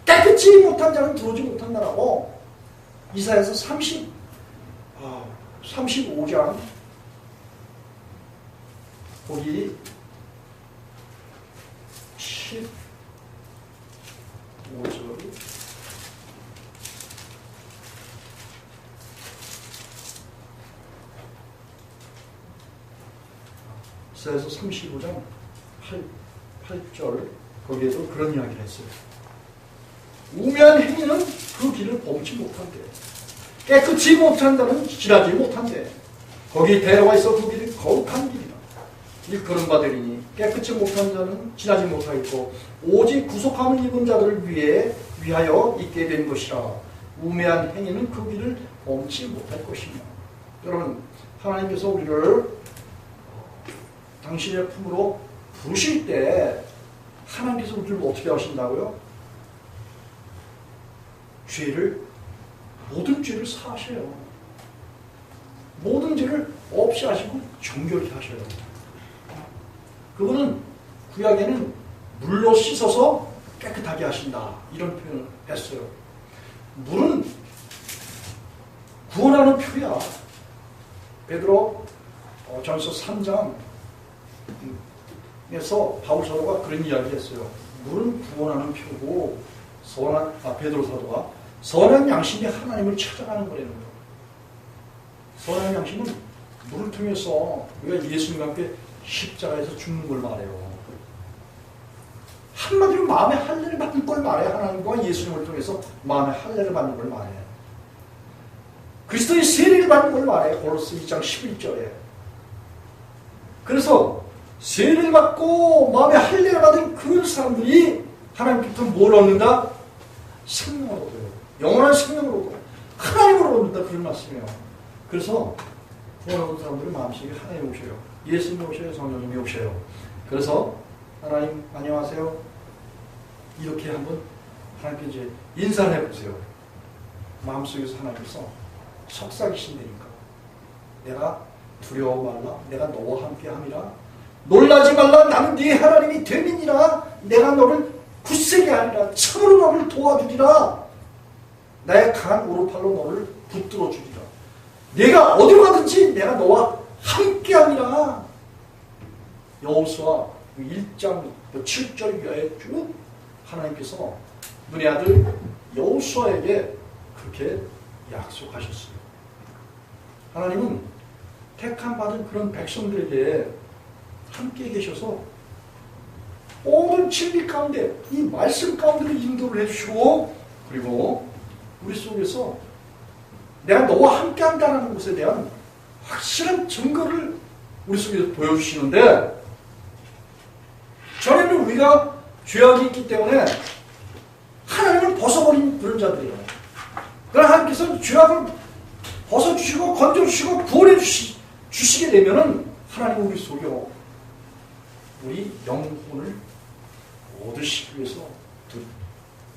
깨끗이 못한 자는 들어오지 못한다라고 이사야서 35장 거기 15절 이사야서 35장 8절 거기에도 그런 이야기를 했어요. 우매한 행위는 그 길을 범치 못한대. 깨끗이 못한다는 지나지 못한대. 거기 대로가 있어 그 길이 거룩한 길이다. 일컬은 바되리니 깨끗이 못한 자는 지나지 못하겠고 오직 구속함을 입은 자들을 위하여 있게 된 것이라. 우매한 행위는 그 길을 범치 못할 것이며. 여러분, 하나님께서 우리를 당신의 품으로 부르실 때 하나님께서 우리를 어떻게 하신다고요? 모든 죄를 사하셔요. 모든 죄를 없이 하시고 정결히 하셔요. 그거는 구약에는 물로 씻어서 깨끗하게 하신다 이런 표현을 했어요. 물은 구원하는 표야. 베드로 전서 3장에서 바울 사도가 그런 이야기를 했어요. 물은 구원하는 표고 베드로 사도가 선한 양심이 하나님을 찾아가는 거라는 거예요. 선한 양심은 물을 통해서 우리가 예수님과 함께 십자가에서 죽는 걸 말해요. 한마디로 마음의 할례를 받는 걸 말해요. 하나님과 예수님을 통해서 마음의 할례를 받는 걸 말해요. 그리스도의 세례를 받는 걸 말해요. 고로스 2장 11절에. 그래서 세례를 받고 마음의 할례를 받은 그 사람들이 하나님께부터 뭘 얻는다? 생명을 얻어요. 영원한 생명을 얻고 하나님을 얻는다 그런 말씀이에요. 그래서 구원 얻은 사람들은 마음속에 하나님 오셔요. 예수님이 오셔요. 성령님이 오셔요. 그래서 하나님 안녕하세요. 이렇게 한번 하나님께 이제 인사를 해보세요. 마음속에서 하나님께서 속삭이신다니까. 내가 두려워 말라. 내가 너와 함께 함이라. 놀라지 말라. 나는 네 하나님이 됨이니라. 내가 너를 굳세게 하리라. 참으로 너를 도와주리라. 나의 강한 오른팔로 너를 붙들어 주리라. 내가 어디로 가든지 내가 너와 함께하리라. 여호수아 1장 7절 이하에 쭉 하나님께서 눈의 아들 여호수아에게 그렇게 약속하셨어요. 하나님은 택함 받은 그런 백성들에게 함께 계셔서 모든 진리 가운데 이 말씀 가운데로 인도를 해주시고 그리고 우리 속에서 내가 너와 함께 한다는 것에 대한 확실한 증거를 우리 속에서 보여주시는데 전에는 우리가 죄악이 있기 때문에 하나님을 벗어버린 그런 자들이에요. 그러나 하나님께서는 죄악을 벗어주시고 건져주시고 구원해 주시게 되면은 하나님은 우리 속에 우리 영혼을 얻으시기 위해서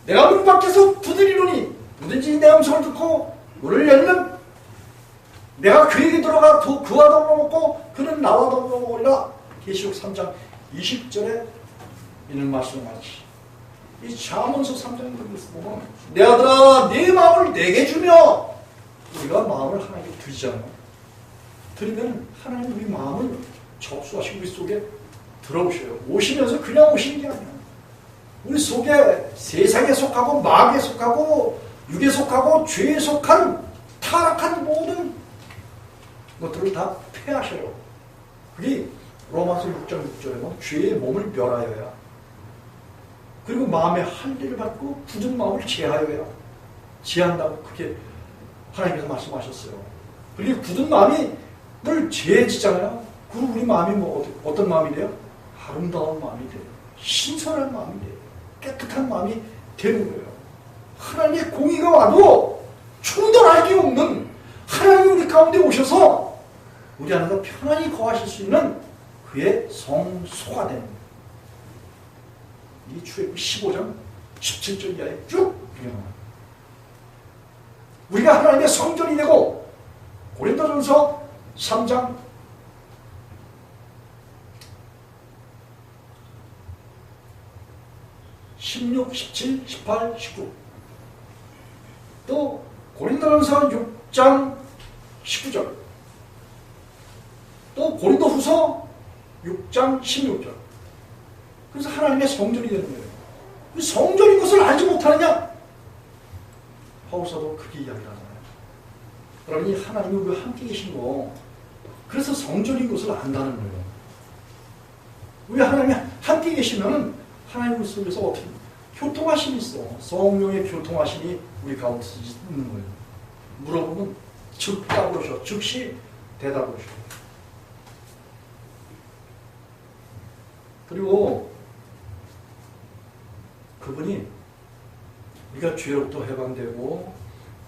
내가 문 밖에서 두드리노니 누구든지 내 음성을 듣고 문을 열면 내가 그에게 들어가 그와 더불어 먹고 그는 나와 더불어 먹으리라. 계시록 3장 20절에 있는 말씀같이 이 잠언서 3장에 보면 내 아들아 내 마음을 내게 주며 우리가 마음을 하나님께 드리잖아요. 드리면 하나님 우리 마음을 접수하시고 우리 속에 들어오셔요. 오시면서 그냥 오시는 게 아니에요. 우리 속에 세상에 속하고 마귀에 속하고 육에 속하고 죄에 속한 타락한 모든 것들을 다 폐하셔요. 그게 로마서 6장 6절에 보면 죄의 몸을 멸하여야, 그리고 마음의 할례를 받고 굳은 마음을 제하여야, 제한다고 그렇게 하나님께서 말씀하셨어요. 그리고 굳은 마음이 늘 제해지잖아요. 그럼 우리 마음이 어떤 마음이 돼요? 아름다운 마음이 돼요. 신선한 마음이 돼요. 깨끗한 마음이 되는 거예요. 하나님의 공의가 와도 충돌할 게 없는 하나님이 우리 가운데 오셔서 우리 안에서 편안히 거하실 수 있는 그의 성소가 되는 거예요. 이 출애굽기 15장 17절 이하에 쭉 유명합니다. 우리가 하나님의 성전이 되고, 고린도전서 3장 16, 17, 18, 19, 또 고린도전서 6장 19절, 또 고린도후서 6장 16절. 그래서 하나님의 성전이 되는 거예요. 그 성전인 것을 알지 못하느냐? 바울사도 그렇게 이야기를 하잖아요. 그러니 하나님이 우리와 함께 계신 거, 그래서 성전인 것을 안다는 거예요. 우리 하나님이 함께 계시면 하나님 속에서 어떻게 교통하심이 있어. 성령의 교통하심이 우리 가운데 있는 거예요. 물어보면 즉답을 하셔. 즉시 대답을 하셔. 그리고 그분이 우리가 죄로부터 해방되고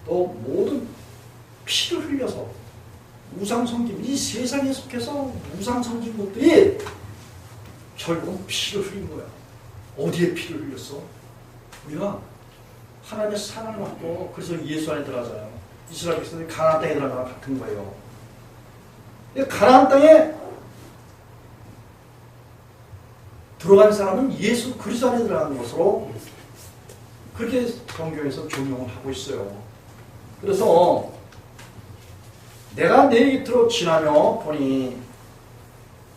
또 모든 피를 흘려서 우상성김, 이 세상에 속해서 우상성긴 것들이 결국은 피를 흘린 거야. 어디에 피를 흘렸어? 우리가 하나님의 사랑을 받고 그래서 예수 안에 들어가잖아요. 이스라엘 백성들이 가나안 땅에 들어가는 거랑 같은 거예요. 가나안 땅에 들어간 사람은 예수 그리스도 안에 들어가는 것으로 그렇게 성경에서 조명을 하고 있어요. 그래서 내가 내 곁으로 지나며 보니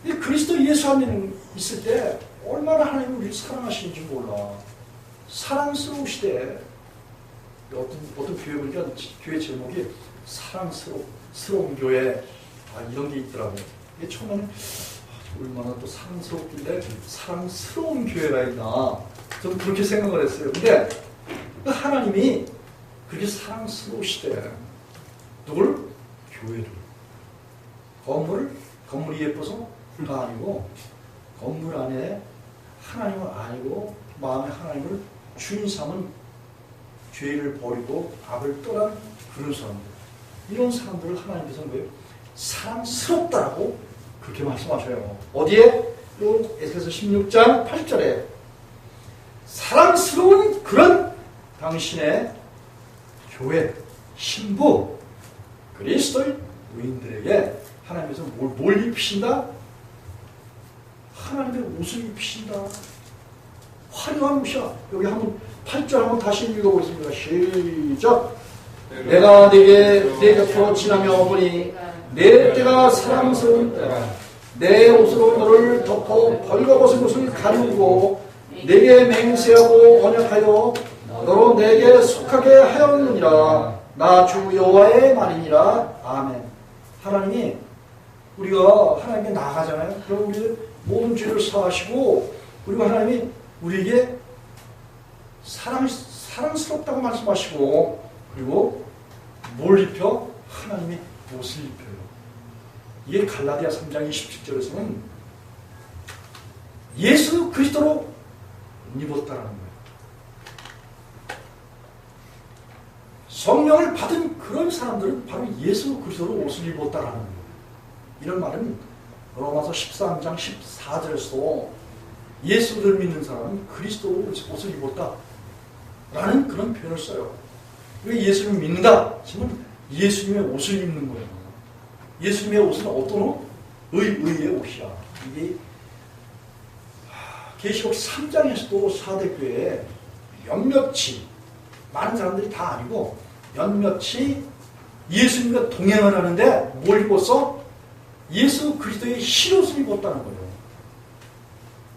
이 그리스도 예수 안에 있을 때 얼마나 하나님이 우리를 사랑하시는지 몰라. 사랑스러우시대. 어떤 교회 보니까 교회 제목이 사랑스러운 교회, 이런 게 있더라고요. 이게 처음에는 얼마나 또 사랑스럽길래 사랑스러운 교회가 있나, 저는 그렇게 생각을 했어요. 근데 하나님이 그렇게 사랑스러우시대. 누굴? 교회를. 건물이 예뻐서가 아니고 건물 안에 하나님을 아니고 마음에 하나님을 주인 삼은, 죄를 버리고 악을 떠난 그런 사람들, 이런 사람들을 하나님께서 뭐예요? 사랑스럽다라고 그렇게 말씀하셔요. 어디에? 또 에스겔서 16장 8절에 사랑스러운 그런 당신의 교회, 신부, 그리스도의 의인들에게 하나님께서 뭘 입히신다? 하나님의 옷을 입히신다. 화려한 옷이야. 여기 한번 8절 한번 다시 읽어보겠습니다. 시작. 내가 내 곁으로 지나며 보니 내 때가 사랑스러운 때라. 내 옷으로 너를 덮어 벌거벗은 것을 가리우고 내게 맹세하고 언약하여 너로 내게 속하게 하였느니라. 나 주 여호와의 말이니라. 아멘. 하나님이 우리가 하나님께 나가잖아요. 그럼 우리 모든 죄를 사하시고, 그리고 하나님이 우리에게 사랑스럽다고 말씀하시고, 그리고 뭘 입혀? 하나님이 옷을 입혀요. 이게 갈라디아 3장 27절에서는 예수 그리스도로 입었다라는 거예요. 성령을 받은 그런 사람들은 바로 예수 그리스도로 옷을 입었다라는 거예요. 이런 말은 로마서 13장 14절에서도 예수를 믿는 사람은 그리스도로 옷을 입었다라는 그런 표현을 써요. 왜 예수를 믿는다? 지금 예수님의 옷을 입는 거예요. 예수님의 옷은 어떤 옷? 의의 옷이야. 이게 계시록 3장에서도 사대교회에 몇몇이, 많은 사람들이 다 아니고 몇몇이 예수님과 동행을 하는데 뭘 입었어? 예수 그리스도의 흰옷을 입었다는 거예요.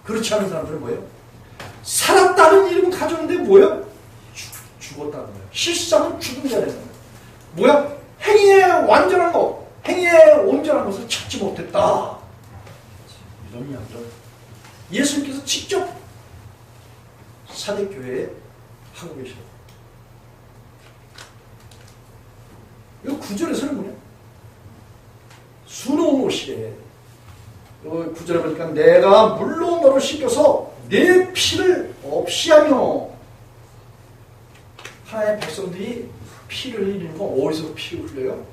그렇지 않은 사람들은 뭐예요? 살았다 다른 이름은 가졌는데 뭐야? 죽었다는 거예요. 실상은 죽은 자라는 거예요. 뭐야? 행위의 완전한 것, 행위의 온전한 것을 찾지 못했다. 이런 이야기를 예수님께서 직접 사대교회에 하고 계셔요. 이 구절에서는 뭐냐? 수놓은 옷이래. 여기 구절에 보니까 내가 물로 너를 씻겨서 내 피를 없이 하며. 하나님의 백성들이 피를 흘리는 건 어디서 피를 흘려요?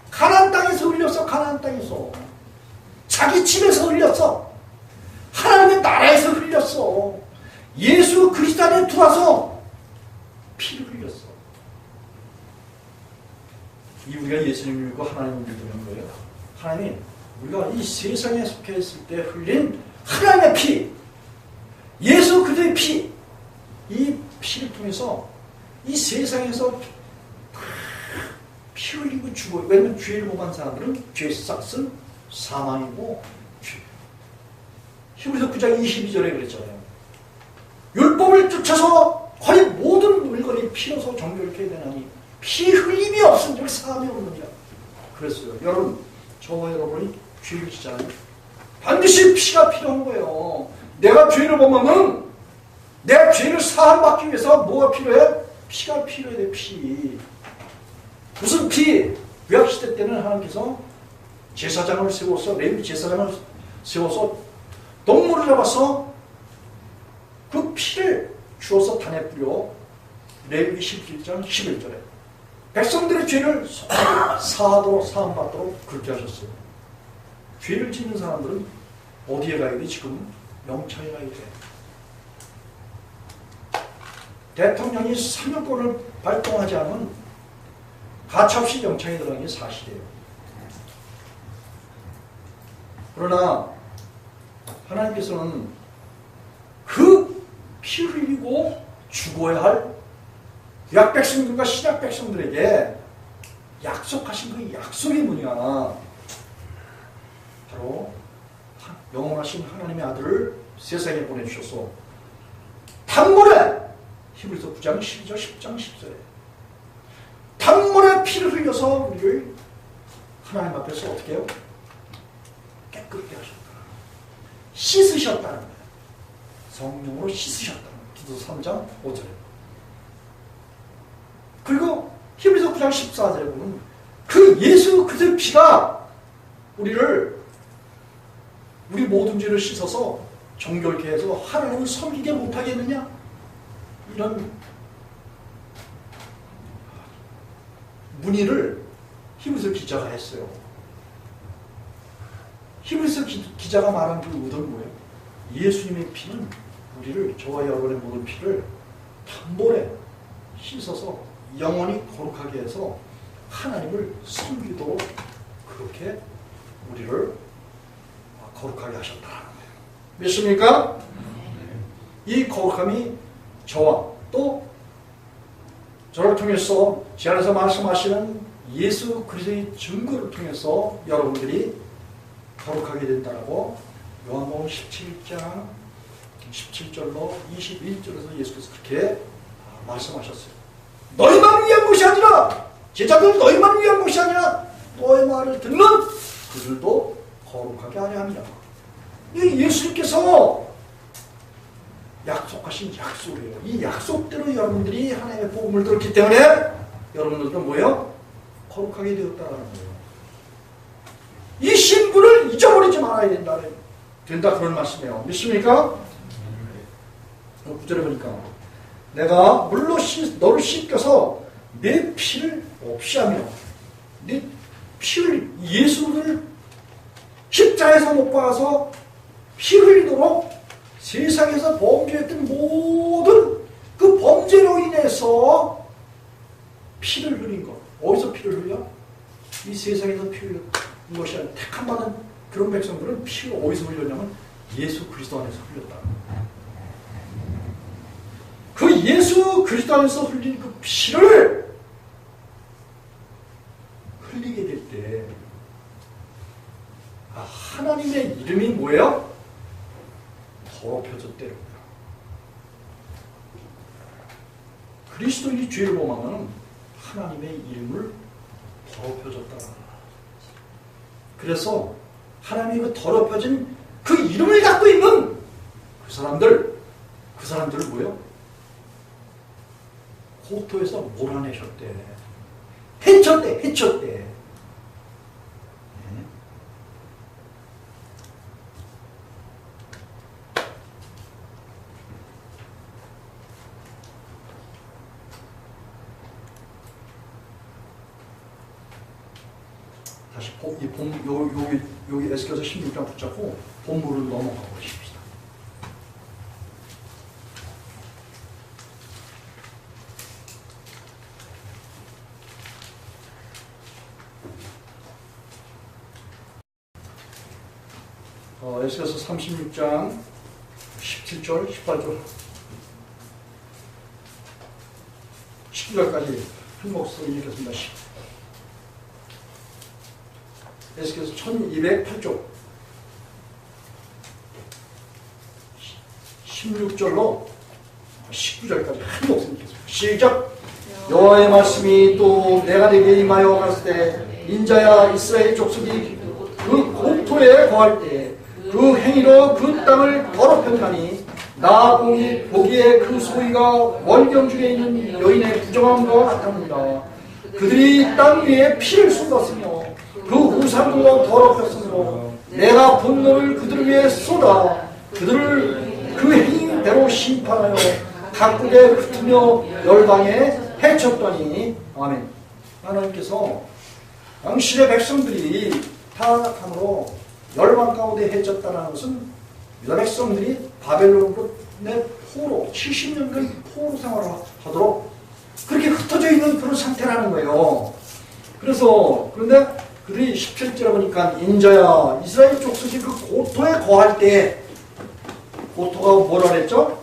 가나안 땅에서 흘렸어. 가나안 땅에서. 자기 집에서 흘렸어. 하나님의 나라에서 흘렸어. 예수 그리스도 안에 들어와서 피를 흘렸어. 이 우리가 예수님을 믿고 하나님을 믿는 거예요. 하나님이 우리가 이 세상에 속해 있을 때 흘린 하나님의 피, 예수 그리스도의 피, 이 피를 통해서 이 세상에서 피 흘리고 죽어요. 왜냐면 죄를 범한 사람들은 죄 싹은 사망이고, 히브리서 9장 22절에 그랬잖아요. 율법을 쫓아서 거의 모든 물건이 피로서 정결케 되나니 피 흘림이 없은 줄 사함이 없느니라 그랬어요. 여러분, 저와 여러분이 죄를 지잖아요. 반드시 피가 필요한 거예요. 내가 죄를 범하면 내 죄를 사함받기 위해서 뭐가 필요해? 피가 필요해. 돼. 피. 무슨 피? 구약시대 때는 하나님께서 제사장을 세워서, 레위 제사장을 세워서 동물을 잡아서 그 피를 주어서 단에 뿌려. 레위기 17장 11절에 백성들의 죄를 사하도록 사함받도록 그렇게 하셨어요. 죄를 짓는 사람들은 어디에 가야 돼? 지금 영창에 가야 돼. 대통령이 사면권을 발동하지 않으면 가차없이 영창에 들어가는 게 사실이에요. 그러나 하나님께서는 그 피 흘리고 죽어야 할 구약 백성들과 신약 백성들에게 약속하신 그 약속이 뭐냐? 바로 영원하신 하나님의 아들을 세상에 보내주셔서 단번에, 히브리서 9장 12절 10장 10절에 단번에 피를 흘려서 우리를 하나님 앞에서 어떻게 해요? 깨끗게 하셨다. 씻으셨다는 거예요. 성령으로 씻으셨다는 거예요. 디도서 3장 5절에. 그리고 히브리서 9장 14절에 보면 그 예수 그리스도의 피가 우리 모든 죄를 씻어서 정결케 해서 하나님을 섬기게 못하겠느냐? 이런 문의를 히브리서 기자가 했어요. 히브리서 기자가 말한 그 의도는 뭐예요? 예수님의 피는 우리를, 저와 여러분의 모든 피를 단번에 씻어서 영원히 거룩하게 해서 하나님을 섬기도록 그렇게 우리를 거룩하게 하셨다는 거예요. 믿습니까? 이 거룩함이 저와 또 저를 통해서 제 안에서 말씀하시는 예수 그리스도의 증거를 통해서 여러분들이 거룩하게 된다고 요한복음 17장 17절로 21절에서 예수께서 그렇게 말씀하셨어요. 너희만을 위한 것이 아니라, 제자들 너희만을 위한 것이 아니라 너의 말을 듣는 그들도 거룩하게 하려 합니다. 이 예수님께서 약속하신 약속이에요. 이 약속대로 여러분들이 하나님의 복음을 들었기 때문에 여러분들도 뭐예요? 거룩하게 되었다는 거예요. 이 신분을 잊어버리지 말아야 된다 그런 말씀이에요. 믿습니까? 9절에 보니까 내가 물로 너를 씻겨서 내 피를 없이 하며, 내 피를, 예수를 십자에서 못 박아서 피 흘리도록 세상에서 범죄했던 모든 그 범죄로 인해서 피를 흘린 것. 어디서 피를 흘려? 이 세상에서 피 흘린 것이 아니라 택함 받은 그런 백성들은 피를 어디서 흘렸냐면 예수 그리스도 안에서 흘렸다. 그 예수 그리스도 안에서 흘린 그 피를 흘리게 될 때 하나님의 이름이 뭐예요? 더럽혀졌대요. 그리스도인이 죄를 범하면 하나님의 이름을 더럽혀졌다. 그래서 하나님이 그 더럽혀진 그 이름을 갖고 있는 그 사람들 뭐요? 고토에서 몰아내셨대. 해쳤대. 다시 여기 에스겔서 16장 붙잡고 본문으로 넘어가 보십시다. 에스겔서 36장 17절, 18절, 19절까지 한 목소리 읽겠습니다. 에스겔서 1208쪽 16절로 19절까지 한 목소리 읽겠습니다. 시작! 여호와의 말씀이 또 내가 네게 임하여 갔을 때 인자야 이스라엘 족속이 그 고토에 거할 때 그 행위로 그 땅을 더럽혔나니 나 보기에 그 소리가 월경 중에 있는 여인의 부정함과 같았느니라. 그들이 땅 위에 피를 쏟았으며 그 우상도 더럽혔으므로 내가 분노를 그들 위에 쏟아 그들을 그 행위대로 심판하여 각국에 흩으며 열방에 해쳤더니 아멘. 하나님께서 당신의 백성들이 타락함으로 열방 가운데 해쳤다는 것은 유다 백성들이 바벨론의 포로 70년간 포로 생활을 하도록 그렇게 흩어져 있는 그런 상태라는 거예요. 그런데 그들이 17절에 보니까 인자야 이스라엘 족속이 그 고토에 거할 때 고토가 뭐라 그랬죠?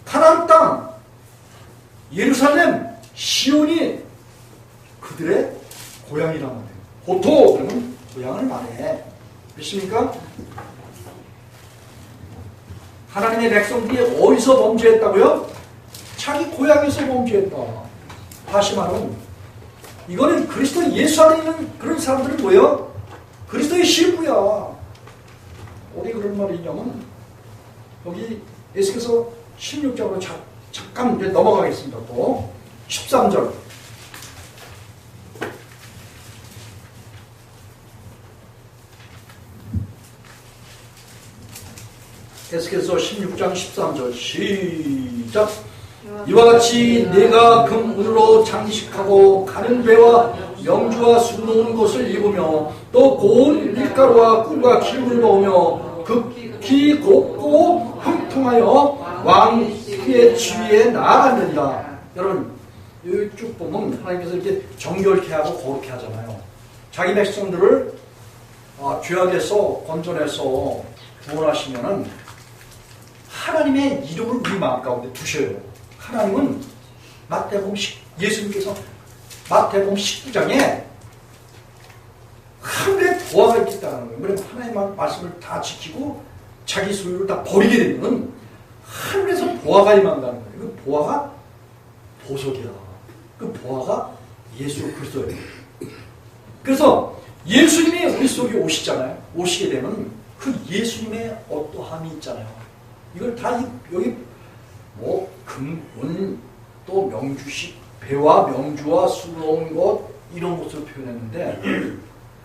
가나안 땅 예루살렘 시온이 그들의 고향이란 말이에요. 고토 그러면 고향을 말해. 믿습니까? 하나님의 백성들이 어디서 범죄했다고요? 자기 고향에서 범죄했다. 다시 말하면 이거는 그리스도 예수 안에 있는 그런 사람들은 뭐예요? 그리스도의 실부야. 어디 그런 말이 있냐면 여기 에스겔서 16장으로 잠깐 이제 넘어가겠습니다. 또 13절 에스겔서 16장 13절 시작. 이와 같이 내가 금은으로 장식하고 가는 배와 명주와 수 놓은 것을 입으며 또 고운 밀가루와 꿀과 기름을 넣으며 극히 곱고 형통하여 왕의 주위에 나아갔느니라. 여러분 여기 쭉 보면 하나님께서 이렇게 정결케 하고 거룩케 하잖아요. 자기 백성들을 죄악에서 건져내서 구원하시면은 하나님의 이름을 우리 마음 가운데 두셔요. 하나님은 예수님께서 마태복음 19장에 하늘에 보화가 있겠다는 거예요. 그래서 하나님의 말씀을 다 지키고 자기 소유를 다 버리게 되면 하늘에서 보화가 임한다는 거예요. 그 보화가 보석이야. 그 보화가 예수 그리스도예요. 그래서 예수님이 우리 속에 오시잖아요. 오시게 되면 그 예수님의 어떠함이 있잖아요. 이걸 다 여기 금, 은, 또 명주식, 배와 명주와 수 넣은 것 이런 것으로 표현했는데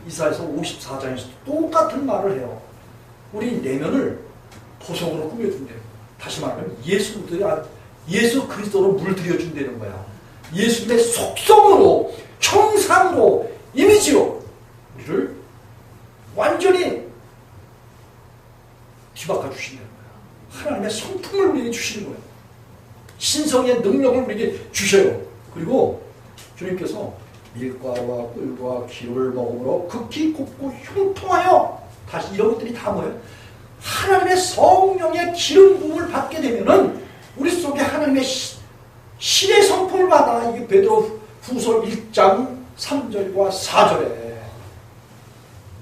이사야서 54장에서 똑같은 말을 해요. 우리 내면을 보석으로 꾸며준대요. 다시 말하면 예수 그리스도로 물들여준다는 거야. 예수님의 속성으로 형상으로 이미지로 우리를 완전히 뒤바꿔 주신다는 거야. 하나님의 성품을 우리에게 주시는 거예요. 신성의 능력을 우리에게 주셔요. 그리고 주님께서 밀가루와 꿀과 기름을 먹음으로 극히 곱고 형통하여 다시 이런 것들이 다 뭐예요? 하나님의 성령의 기름 부음을 받게 되면은 우리 속에 하나님의 신의 성품을 받아. 이게 베드로 후서 1장 3절과 4절에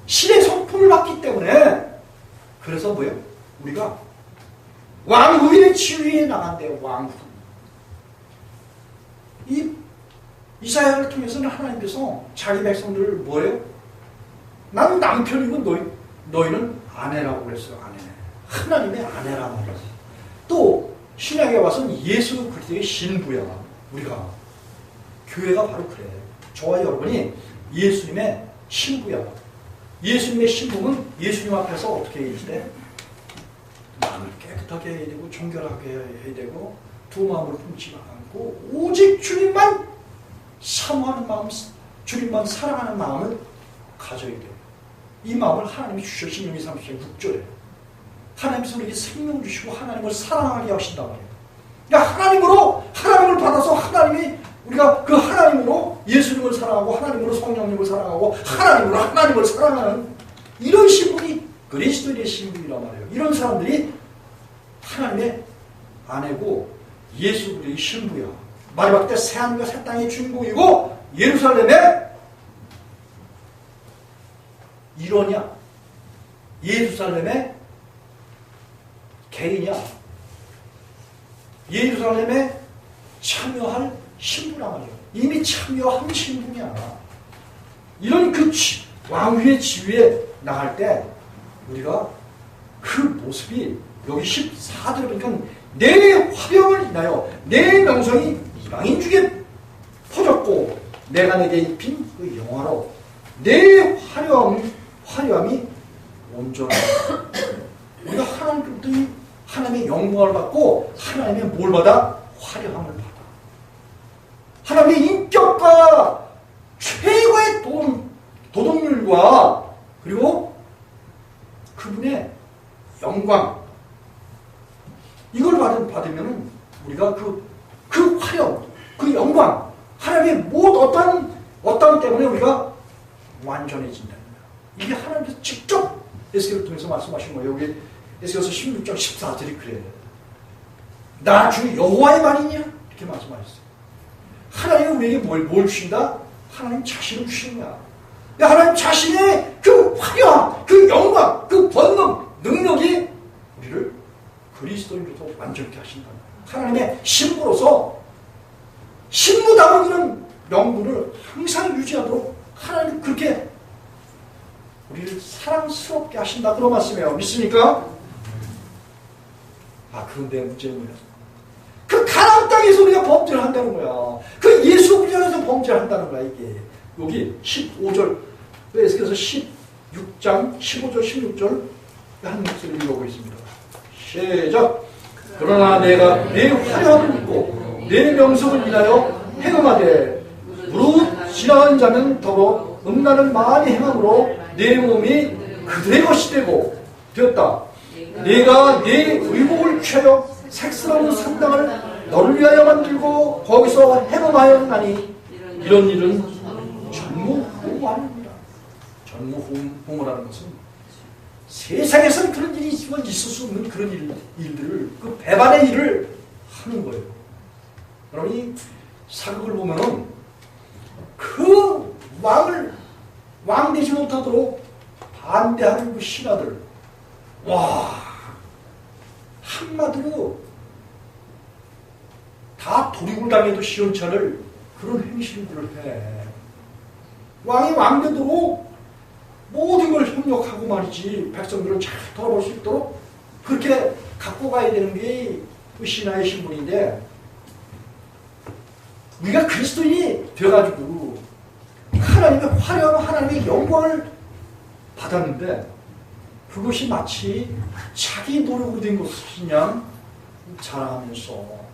신의 성품을 받기 때문에 그래서 뭐예요? 우리가
왕후의 지위에 나간대요. 왕후. 이 이사야를 통해서는 하나님께서 자기 백성들을 뭐예요? 나는 남편이고 너희는 아내라고 그랬어요. 아내. 하나님의 아내란 말이지. 또 신약에 와서는 예수 그리스도의 신부야. 우리가 교회가 바로 그래. 저와 여러분이 예수님의 신부야. 예수님의 신부는 예수님 앞에서 어떻게 해야 돼? 마음을 깨끗하게 해야 되고 정결하게 해야 되고 두 마음을 훔치지 않고 오직 주님만 사모하는 마음, 주님만 사랑하는 마음을 가져야 돼요. 이 마음을 하나님이 주셔. 신명기 30장 6절에 하나님께서 우리에게 생명 주시고 하나님을 사랑하게 하신단 말이에요. 그러니까 하나님을 받아서 우리가 그 하나님으로 예수님을 사랑하고 하나님으로 성령님을 사랑하고 하나님을 사랑하는 이런 신분이 그리스도인의 신분이란 말이에요. 이런 사람들이 하나님의 아내고 예수 그리스도의 신부야. 마지막 때 새하늘과 새 땅의 주인공이고 예루살렘의 일원이야. 예루살렘의 개인이야. 예루살렘에 참여할 신부란 말이야. 이미 참여한 신분이야. 이런 그 왕후의 지위에 나갈 때 우리가 그 모습이 여기 14절에 보니까 내 화병을 인하여 내 명성이 이방인 중에 퍼졌고 내가 내게 입힌 그 영화로 내 화려함이 온전하다. 우리가 하나님께부터 하나님의 영광을 받고 하나님의 뭘 받아? 화려함을 받아. 하나님의 인격과 최고의 도덕률과 그리고 그분의 영광 이걸 받으면 우리가 그 화려, 그 영광 하나님의 어떤 때문에 우리가 완전해진다. 이게 하나님께서 직접 에스겔을 통해서 말씀하신 거예요. 여기 에스겔서 16장 14절이 그래요. 나 주 여호와의 말이냐? 이렇게 말씀하셨어요. 하나님은 우리에게 뭘 주신다? 하나님 자신을 주시는 거야. 하나님 자신의 그 화려함, 그 영광, 그 권능, 능력이 우리를 그리스도인으로서 완전케 하신다. 하나님의 신부로서 신부다운 이런 명분을 항상 유지하도록 하나님 그렇게 우리를 사랑스럽게 하신다. 그런 말씀이에요. 믿습니까? 그런데 문제는 뭐야? 그 가나안 땅에서 우리가 범죄를 한다는 거야. 그 예수 그리스도에서 범죄를 한다는 거야. 이게 여기 15절 에스겔서 16장 15절 16절 한 목소리를 읽어보겠습니다. 시작. 그러나 내가 내 화려함을 믿고 내 명성을 인하여 행음하되 무릇 지나간 자는 더러 음란을 많이 행함으로 내 몸이 그들의 것이 되었다. 내가 내 의복을 취하여 색스러운 산당을 너를 위하여 만들고 거기서 행음하였나니 이런 일은 전무후무하느니라. 전무후무라는 것은 세상에서는 그런 일이 있을 수 없는 그런 일들을 그 배반의 일을 하는 거예요. 그러니 사극을 보면은 그 왕 되지 못하도록 반대하는 그 신하들, 한마디로 다 도륙을 당해도 시원찮을 그런 행실들을 해. 왕이 왕되도록 모든 걸 협력하고 말이지 백성들을 잘 돌아볼 수 있도록 그렇게 갖고 가야 되는 게 그 신하의 신분인데 우리가 그리스도인이 되어가지고 하나님의 화려한 하나님의 영광을 받았는데 그것이 마치 자기 노력으로 된 것이냐 자랑하면서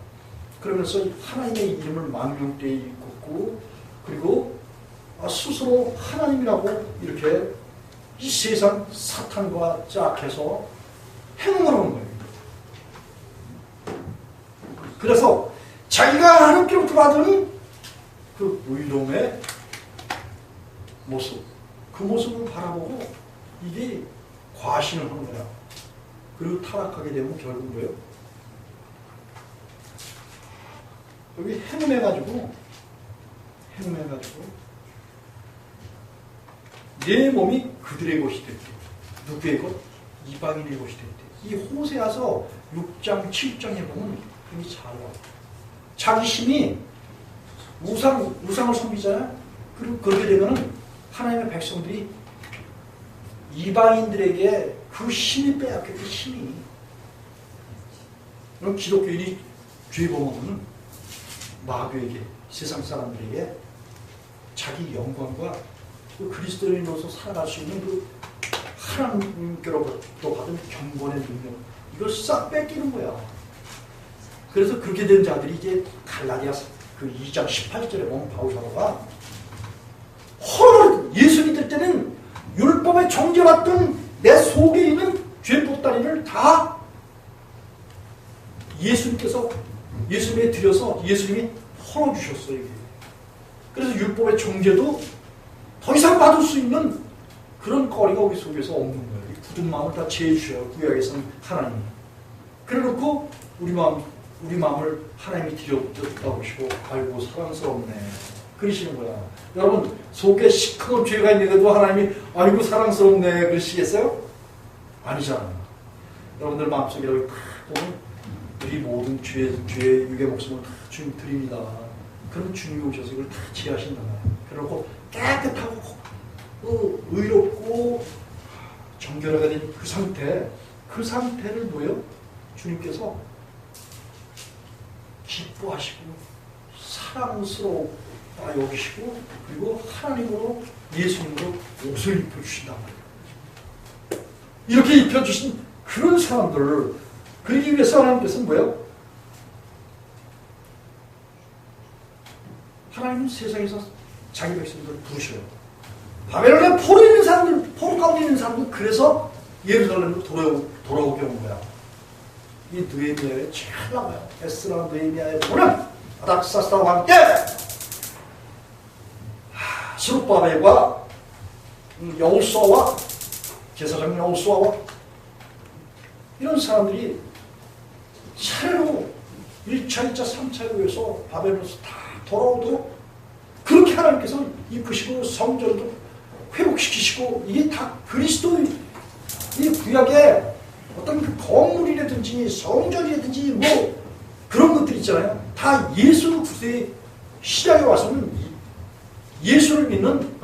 그러면서 하나님의 이름을 망령되이 걷고 그리고 스스로 하나님이라고 이렇게 이 세상 사탄과 짝해서 행동을 하는 거예요. 그래서 자기가 하나님께로부터 받은 그 의로움의 모습, 그 모습을 바라보고 이게 과신을 하는 거야. 그리고 타락하게 되면 결국 뭐예요? 여기 행음해가지고 내 몸이 그들의 것이 됐대. 누구의 것? 이방인의 것이 됐대. 이 호세아서 6장, 7장에 보면 굉장히 잘 나와요. 자기 힘이 우상을 섬기잖아요. 그리고 그렇게 되면은 하나님의 백성들이 이방인들에게 그 힘이 빼앗겼던 힘이. 그럼 기독교인이 죄 범하면 마귀에게, 세상 사람들에게 자기 영광과 그 그리스도인으로서 살아갈 수 있는 그 하나님께로부터 받은 경건의 능력, 이걸 싹 뺏기는 거야. 그래서 그렇게 된 자들이 이제 갈라디아 그 2장 18절에 보면 바울 사도가 예수 믿을 때는 율법에 정죄받던 내 속에 있는 죄 보따리를 다 예수님에 드려서 예수님이 헐어주셨어요. 이게. 그래서 율법의 정죄도 더 이상 받을 수 있는 그런 거리가 우리 속에서 없는 거예요. 굳은 마음을 다 채워주셔요. 구약에서는 하나님이. 그래놓고 우리 마음을 하나님이 들여다보시고 아이고 사랑스럽네 그러시는 거야. 여러분 속에 시커먼 죄가 있는데도 하나님이 아이고 사랑스럽네 그러시겠어요? 아니잖아요. 여러분들 마음속에 여기 딱 보면 우리 모든 죄의 유괴 목숨을 다 주님 드립니다. 그럼 주님이 오셔서 이걸 다 제하신단 말이에요. 그래놓고 깨끗하고 의롭고 정결하게 된 그 상태를 뭐예요? 주님께서 기뻐하시고 사랑스럽다 여기시고 그리고 하나님으로 예수님으로 옷을 입혀주신단 말이에요. 이렇게 입혀주신 그런 사람들을 그러기 위해서 하나님께서는 뭐예요? 하나님은 세상에서 자기 백성들을 부르셔요. 바벨론에 포로 가운데 있는 사람들 그래서 예루살렘으로 돌아오게 온 거야. 이 느헤미야에 잘 나와요. 에스라 느헤미야에 보면 아닥사스다와 함께 스룹바벨과 여호수아와 제사장 여호수아와 이런 사람들이 차례로 1차, 2차, 3차에 의해서 바벨론에서 다 돌아오도록 그렇게 하나님께서 이끄시고 성전도 회복시키시고 이게 다 그리스도의 이 구약의 어떤 그 건물이라든지 성전이라든지 뭐 그런 것들 있잖아요. 다 예수 그리스도의 시작에 와서는 예수를 믿는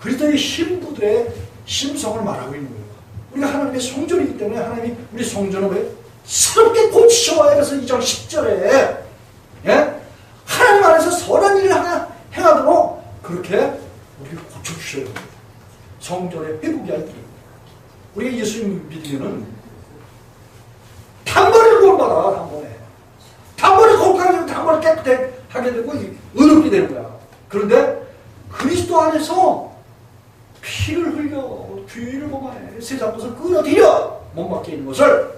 그리스도의 신부들의 심성을 말하고 있는 거예요. 우리가 하나님의 성전이기 때문에 하나님이 우리 성전을 왜 새롭게 고치셔야 해서 2장 10절에 예? 하나님 안에서 선한 일을 하나 행하도록 그렇게 우리를 고쳐주셔야 됩니다. 성전의 회복이 아니라 우리가 예수님 믿으면은 단번에 구원받아. 단번에 거룩하게 되고 단번에 깨끗하게 되고 의롭게 되는 거야. 그런데 그리스도 안에서 피를 흘려 죄를 범하네 세상 것을 끌어들여 못 맡게 있는 것을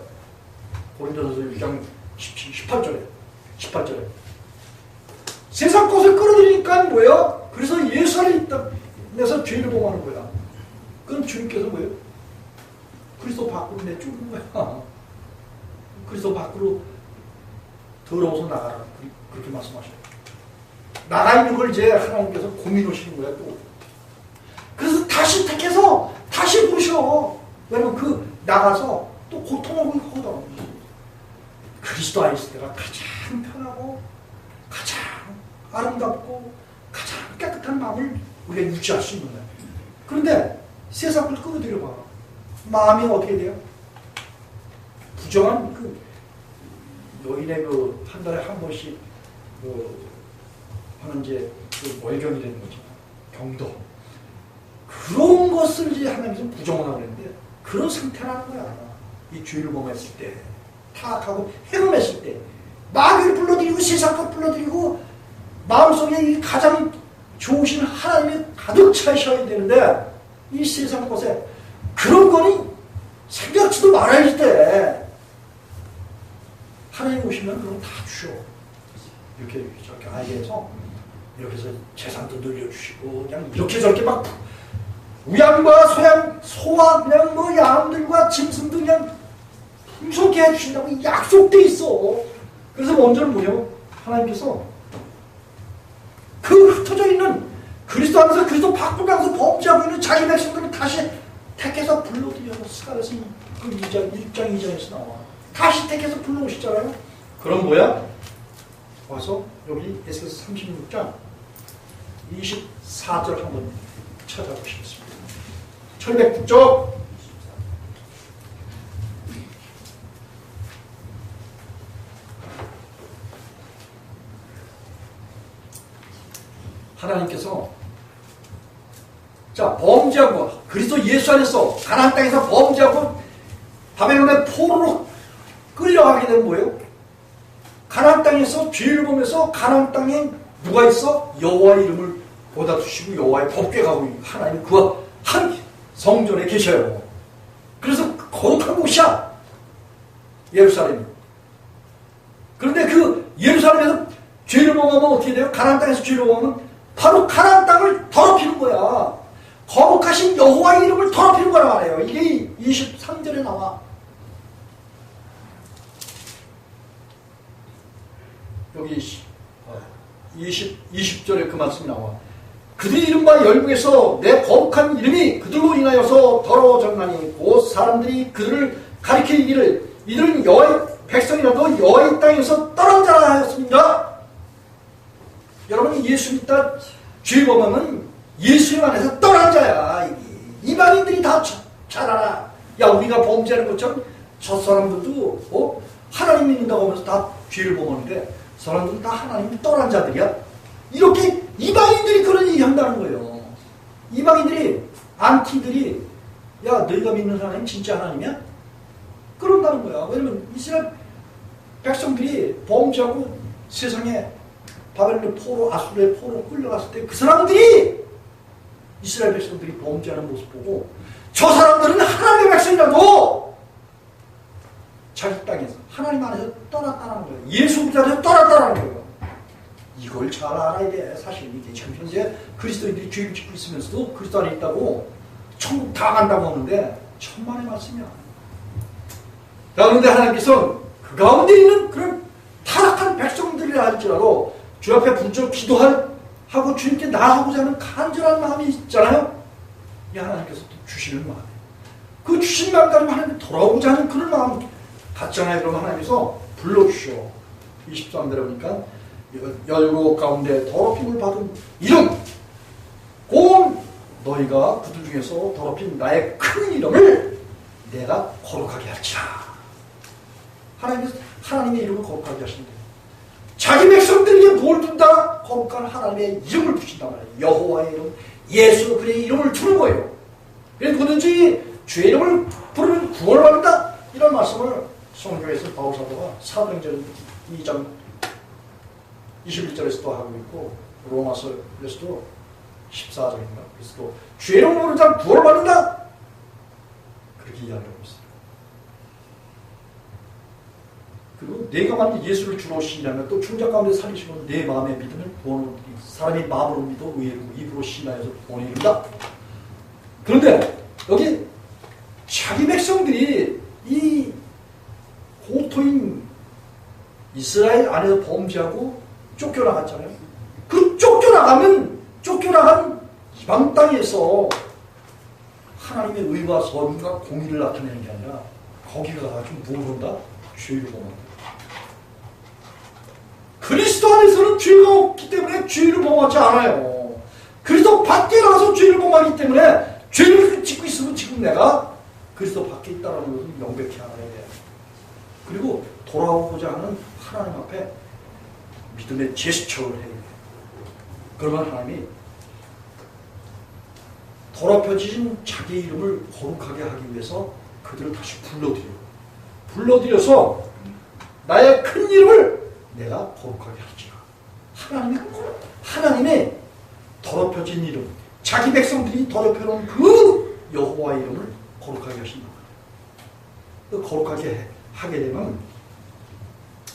고린도전서 6장 18절에 세상 것을 끌어들이니까 뭐예요? 그래서 예수 안에 있다 내서 죄를 범하는 거야. 그럼 주님께서 뭐예요? 그리스도 밖으로 내쫓는 거야. 그리스도 밖으로 더러워서 나가라. 그렇게 말씀하셔요. 나가 있는 걸 이제 하나님께서 고민하시는 거야 또. 그래서 다시 택해서 다시 부르셔. 왜냐면 그 나가서 또 고통하고 있거든. 그리스도 안에 있을 때가 가장 편하고 가장 아름답고 가장 깨끗한 마음을 우리가 유지할 수 있는 거야. 그런데 세상을 끌어들여봐. 마음이 어떻게 돼요? 부정한 그 여인의 그 한 달에 한 번씩 하는 이제 그 월경이 되는 거죠. 경도. 그런 것을 이제 하나님께서 부정하라고 그랬는데 그런 상태라는 거야. 이 죄를 범했을 때, 타락하고 헤엄했을 때, 마귀를 불러들이고 세상을 불러들이고 마음속에 이 가장 좋으신 하나님이 가득 차셔야 되는데 이 세상 것에 그런 거니 생각지도 말아야 돼. 하나님 오시면 그럼 다 주셔. 이렇게 저렇게 알게 해서 이렇게 해서 재산도 늘려주시고 그냥 이렇게 저렇게 막 우양과 소와 그냥 뭐 양들과 짐승도 그냥 풍성케 해주신다고 약속돼 있어. 그래서 먼저는 뭐냐고 하나님께서 그 흩어져 있는 그리스도 안에서 그리스도 밖으로 가서 범죄하고 있는 자기 백성들을 다시 택해서 불러드려서 스가랴서 그 1장 2장에서 나와. 다시 택해서 불러오시잖아요. 그럼 뭐야? 와서 여기 에스겔서 36장 24절 한번 찾아보시겠습니다. 철백북쪽 하나님께서 자 범죄하고 그리스도 예수 안에서 가나안 땅에서 범죄하고 바벨론의 포로로 끌려가게 되면 뭐예요? 가나안 땅에서 죄를 보면서 가나안 땅에 누가 있어? 여호와의 이름을 보다 두시고 여호와의 법궤 가고 있는 하나님 그와 한 성전에 계셔요. 그래서 거룩한 곳이야 예루살렘이. 그런데 그 예루살렘에서 죄를 범하면 어떻게 돼요? 가나안 땅에서 죄를 범하면 바로 가나안 땅을 더럽히는 거야. 거룩하신 여호와의 이름을 더럽히는 거란 말이에요. 이게 23절에 나와. 여기 20절에 그 말씀이 나와. 그들의 이름과 열국에서 내 거룩한 이름이 그들로 인하여서 더러워졌나니 곧 사람들이 그들을 가리켜 이기를 이들은 여호와의 백성이라도 여호와의 땅에서 떠난 자라 하였습니다. 여러분 예수 믿다 죄 범하면 예수 안에서 떠난 자야. 이방인들이 다 잘 알아. 야 우리가 범죄하는 것처럼 저 사람들도 하나님 믿는다고 하면서 다 죄를 범하는데 사람들은 다 하나님 떠난 자들이야. 이렇게 이방인들이 그런 얘기 한다는 거예요. 이방인들이 안티들이 야 너희가 믿는 하나님 진짜 하나님이야? 그런다는 거야. 왜냐면 이스라엘 백성들이 범죄하고 세상에 바벨론 포로 아수르의 포로 끌려갔을 때 그 사람들이 이스라엘 백성들이 범죄하는 모습 보고 저 사람들은 하나님의 백성이라도 자기 땅에서 하나님 안에서 떠났다는 거예요. 예수 안에서 떠났다는 거예요. 이걸 잘 알아야 돼. 사실 이게 지금 현재 그리스도인들이 죄를 짓고 있으면서도 그리스도 안에 있다고 천국 다 간다고 하는데 천만의 말씀이야. 자, 그런데 하나님께서 그 가운데 있는 그런 타락한 백성들이라 할지라도 주 앞에 부르짖어 기도하고 주님께 나아가고자 하는 간절한 마음이 있잖아요. 이 하나님께서 또 주시는 마음. 그 주신 마음까지 하나님 돌아오고자 하는 그런 마음 같잖아요. 그럼 하나님께서 불러주시오. 23절에 보니까 열국 가운데 더럽힘을 받은 이름 곧 너희가 그들 중에서 더럽힌 나의 큰 이름을 내가 거룩하게 할지라. 하나님께서 하나님의 이름을 거룩하게 하신대. 자기 백성들에게 뭘 둔다? 거룩한 하나님의 이름을 붙인단 말이에요. 여호와의 이름, 예수 그의 이름을 두는 거예요. 그래서 누구든지 주의 이름을 부르면 구원을 받는다. 이런 말씀을 성경에서 바울 사도가 사도행전 2장 21절에서도 하고 있고 로마서에서도 14절인가 그래서도 주의 이름을 부르는 자는 구원을 받는다. 그렇게 이야기하고 있어요. 그리고 내가 만약 예수를 주로 신뢰하면 또 충작 가운데 살리시고 내 마음의 믿음을 구원을 사람이 마음으로 믿어 의로 입으로 신뢰해서 구원을 이룬다. 그런데 여기 자기 백성들이 이 고토인 이스라엘 안에서 범죄하고 쫓겨나갔잖아요. 그 쫓겨나간 이방 땅에서 하나님의 의와 선과 공의를 나타내는 게 아니라 거기가 가지고 뭘 한다? 죄를 범한다. 그리스도 안에서는 죄가 없기 때문에 죄를 범하지 않아요. 그리스도 밖에 나가서 죄를 범하기 때문에 죄를 짓고 있으면 지금 내가 그리스도 밖에 있다는 것을 명백히 알아야 돼요. 그리고 돌아오고자 하는 하나님 앞에 믿음의 제스처를 해야 돼요. 그러면 하나님이 더럽혀진 자기 이름을 거룩하게 하기 위해서 그들을 다시 불러들여서 나의 큰 이름을 내가 거룩하게 할지라. 하나님의 더럽혀진 이름, 자기 백성들이 더럽혀놓은 그 여호와의 이름을 거룩하게 하신다. 거룩하게 하게 되면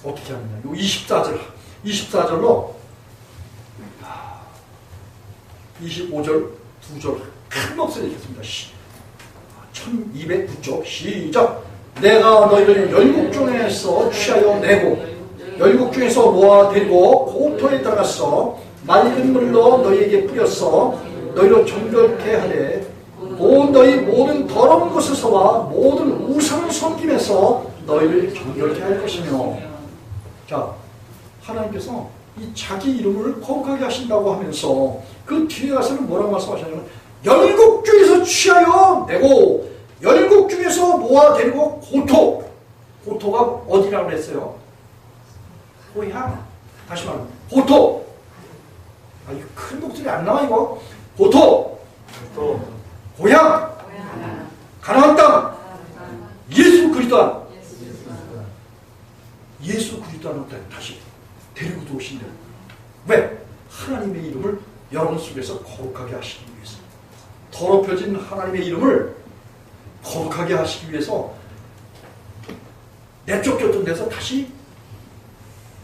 어떻게 하느냐. 요 24절로 25절 2절 큰 목소리 읽겠습니다. 1209쪽 시작. 내가 너희를 열국 중에서 취하여 내고 열국 중에서 모아 데리고 고토에 들어갔어 맑은 물로 너희에게 뿌렸어 너희로 정결케 하되 온 너희 모든 더러운 것에서와 모든 우상 섬김에서 너희를 정결케 할 것이며. 자, 하나님께서 이 자기 이름을 거룩하게 하신다고 하면서 그 뒤에 가서는 뭐라고 말씀하시냐면 열국 중에서 취하여 내고 열국 중에서 모아내고 고토가 어디라고 그랬어요? 고향. 다시 말하면 고토. 아, 이거 큰 목소리 안 나와 이거. 고토. 고향. 가나안 땅. 예수 그리스도 안. 예수 그리스도 안을 다시 데리고 들어오신다. 왜? 하나님의 이름을 여러분 속에서 거룩하게 하시기 위해서. 더럽혀진 하나님의 이름을 거룩하게 하시기 위해서 내쫓겼던 데서 다시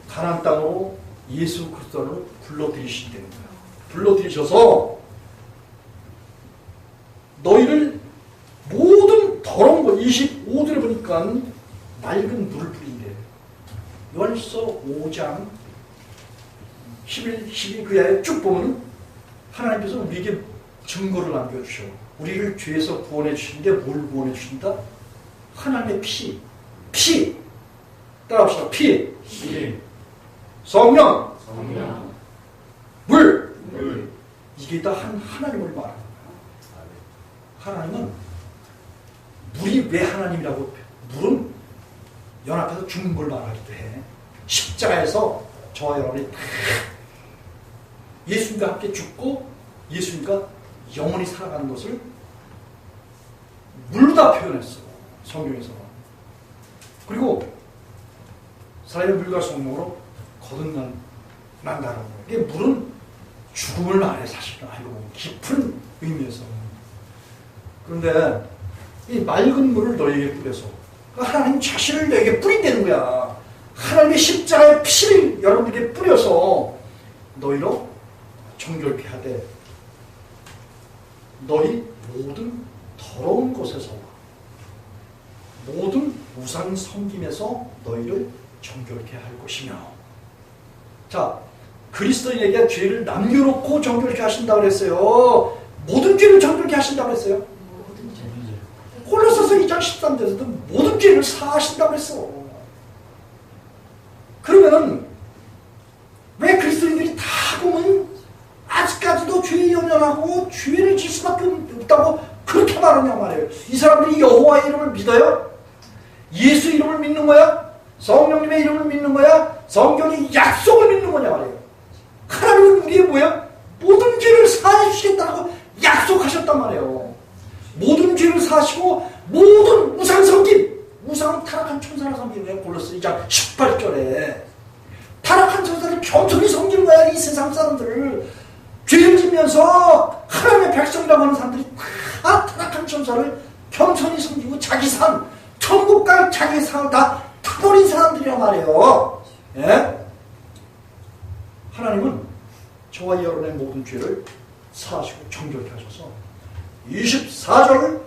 가나안 땅으로 예수 그리스도를 불러들이신다는 거예요. 불러들이셔서 너희를 모든 더러운 것, 25절에 보니까 맑은 물을 뿌린대. 요한일서 5장 11, 12 그 아에 쭉 보면 하나님께서 우리에게 증거를 남겨주셔. 우리를 죄에서 구원해 주시는데 뭘 구원해 주신다? 하나님의 피. 따라합시다. 피. 성령. 물. 이게 다 하나님을 말하는 거야. 하나님은 물이 왜 하나님이라고 물은 연합해서 죽는 걸 말하기도 해. 십자가에서 저와 여러분이 다 예수님과 함께 죽고 예수님과 영원히 살아가는 것을 물로 다 표현했어. 성경에서. 그리고 사람의 물과 성령으로 거듭난다는 거예요. 이게 물은 죽음을 말해 사실은 알고 보면 깊은 의미에서. 그런데 이 맑은 물을 너에게 뿌려서 하나님 자신을 너에게 뿌린다는 거야. 하나님의 십자가의 피를 여러분에게 뿌려서 너희로 정결케 하되 너희 모든 더러운 곳에서와 모든 우상 섬김에서 너희를 정결케 할 것이며. 자, 그리스도인에게 죄를 남겨놓고 정결케 하신다고 그랬어요. 모든 죄를 정결케 하신다고 그랬어요. 홀로서서 2장 13절에서도 모든 죄를 사하신다고 했어. 그러면은 왜 그리스도인들이 다 보면 아직까지도 죄에 연연하고 죄를 질 수밖에 없다고 그렇게 말하냐 말이에요. 이 사람들이 여호와의 이름을 믿어요? 예수 이름을 믿는 거야? 성령님의 이름을 믿는 거야? 성경의 약속을 믿는 거냐 말이에요. 하나님은 우리의 뭐야? 모든 죄를 사해 주시겠다고 약속하셨단 말이에요. 모든 죄를 사시고 모든 우상 섬김, 우상은 타락한 천사를 섬기는 거예요. 골로새 2장 18절에 타락한 천사를 겸손히 섬기는 거야. 이 세상 사람들을 죄를 지면서 하나님의 백성이라고 하는 사람들이 다 타락한 천사를 겸손히 섬기고 자기 삶, 천국 갈 자기 삶을 다 타버린 사람들이란 말이에요. 예? 하나님은 저와 여러분의 모든 죄를 사하시고 정결케 하셔서 24절,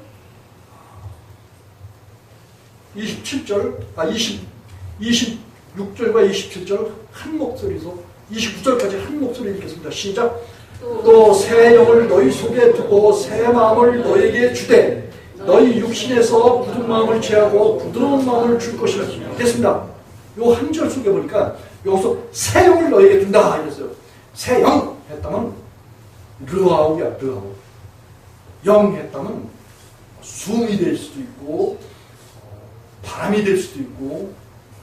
26절과 27절 한 목소리에서 29절까지 한 목소리 읽겠습니다. 시작. 또 새 영을 너희 속에 두고 새 마음을 너에게 주되 너희 육신에서 굳은 마음을 제하고 부드러운 마음을 줄 것이라. 됐습니다. 요 한 절 속에 보니까 여기서 새 영을 너에게 둔다 이랬어요. 새 영 했다면 르아우야, 르아우. 영 했다면 숨이 될 수도 있고 바람이 될 수도 있고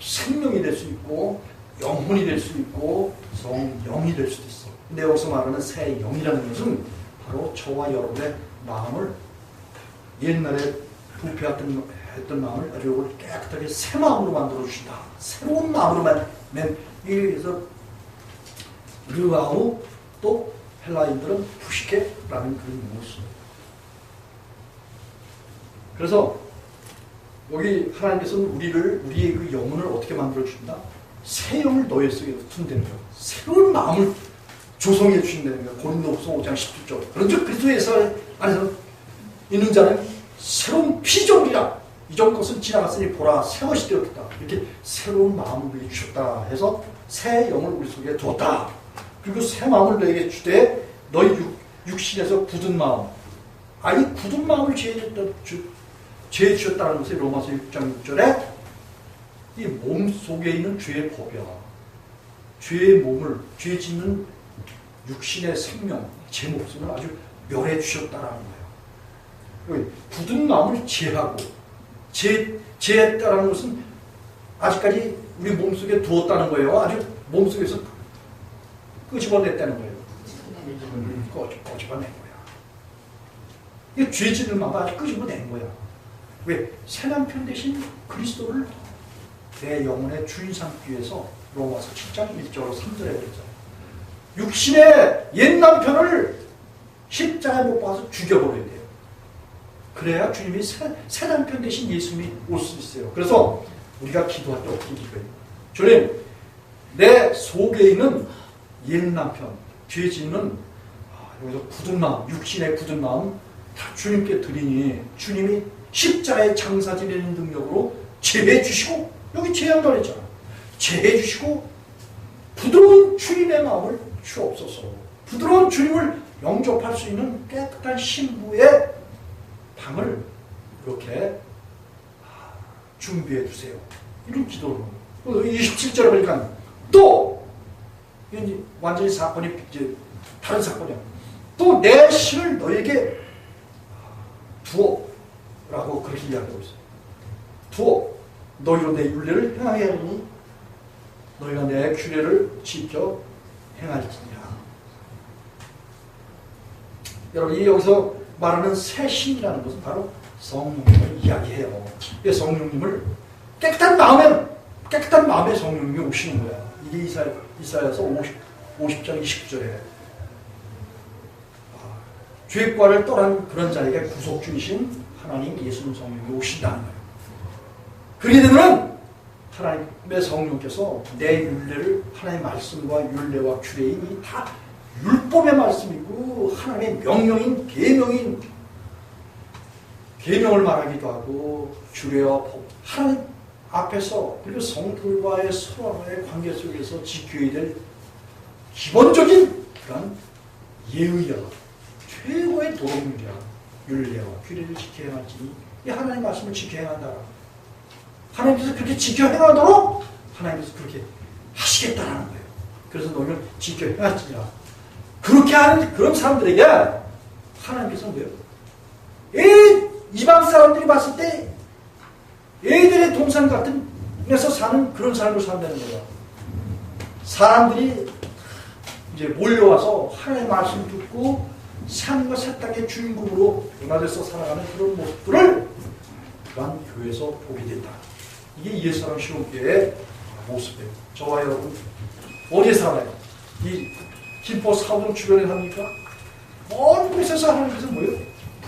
생명이 될 수 있고 영혼이 될 수 있고 성령이 될 수도 있어. 근데 여기서 말하는 새 영이라는 것은 바로 저와 여러분의 마음을 옛날에 부패했던 마음을 아주 깨끗하게 새 마음으로 만들어 주신다. 새로운 마음으로 여기서 르아우, 또 헬라인들은 푸시케라는 그런 모습. 그래서 여기 하나님께서는 우리의 그 영혼을 어떻게 만들어 주신다? 새 영을 너희 속에 둔다는 거예요. 새로운 마음을 조성해 주신다는 거예요. 고린도후서 5장 17절. 그런즉 그리스도의 안에서 있는 자는 새로운 피조물이라. 이전 것은 지나갔으니 보라 새 것이 되었다. 이렇게 새로운 마음을 너에게 주셨다 해서 새 영을 우리 속에 두었다. 그리고 새 마음을 너에게 주되 너희 육신에서 굳은 마음. 아이 굳은 마음을 죄 지었다는 것이 로마서 6장 6절에 이 몸 속에 있는 죄의 법이야. 죄의 몸을, 죄 짓는 육신의 생명, 제 목숨을 아주 멸해 주셨다라는 거예요. 굳은 마음을 제하고, 제했다라는 것은 아직까지 우리 몸속에 두었다는 거예요. 아주 몸속에서 끄집어냈다는 거예요. 끄집어낸 거야. 이게 죄 짓는 마음을 아주 끄집어낸 거야. 왜? 새 남편 대신 그리스도를 내 영혼의 주인 삼기 위해서 로마서 7장 1절로 3절에 그랬잖아요. 육신의 옛 남편을 십자가에 못 박아서 죽여버려야 돼요. 그래야 주님이 새 남편 대신 예수님이 올 수 있어요. 그래서 우리가 기도할 때 어떻게 기도해요? 주님, 내 속에 있는 옛 남편, 죄 짓는 여기서 굳은 마음, 육신의 굳은 마음 다 주님께 드리니 주님이 십자가의 장사 지내는 능력으로 제해 주시고, 여기 제한다 그랬잖아. 제해 주시고 부드러운 주님의 마음을 주옵소서. 부드러운 주님을 영접할 수 있는 깨끗한 신부의 방을 이렇게 준비해 주세요. 이런 기도를. 27절에 보니까 또 이제 완전히 사건이 이제 다른 사건이야. 또 내 신을 너에게 두어라고 그렇게 이야기하고 있어요. 두어. 너희로 내 율례를 행하게 하니 너희가 내 규례를 지켜 행할지니라. 여러분, 이 여기서 말하는 새 신이라는 것은 바로 성령님을 이야기해요. 이 성령님을 깨끗한 마음에 성령님이 오시는 거야. 이게 이사야서 50장 29절에 죄과를 떠난 그런 자에게 구속주이신 하나님 예수님 성령이 오신다는 거예요. 그렇게 되면 하나님의 성령께서 내 율례를, 하나님의 말씀과 율례와 규례인이 다 율법의 말씀이고 하나님의 명령인 계명을 말하기도 하고 규례와 법, 하나님 앞에서 그리고 성들과의 서로의 관계 속에서 지켜야 될 기본적인 그런 예의야, 최고의 도덕률이야. 율례와 규례를 지켜야 할지니 이 하나님의 말씀을 지켜야 한다. 하나님께서 그렇게 지켜 행하도록 하나님께서 그렇게 하시겠다라는 거예요. 그래서 너희는 지켜 행할지니라. 그렇게 하는 그런 사람들에게 하나님께서 뭐예요? 이방 사람들이 봤을 때 애들의 동산 같은 데서 사는 그런 삶을 산다는 거예요. 사람들이 이제 몰려와서 하나님의 말씀 듣고 삶과 새 땅의 주인공으로 변화돼서 살아가는 그런 모습들을 그런 교회에서 보게 된다. 이게 예수라는 신혼교회의 모습이에요. 저와 여러분 어디에 살아요? 이 김포 사동 주변에 삽니까? 먼 곳에서 하나님께서 뭐예요?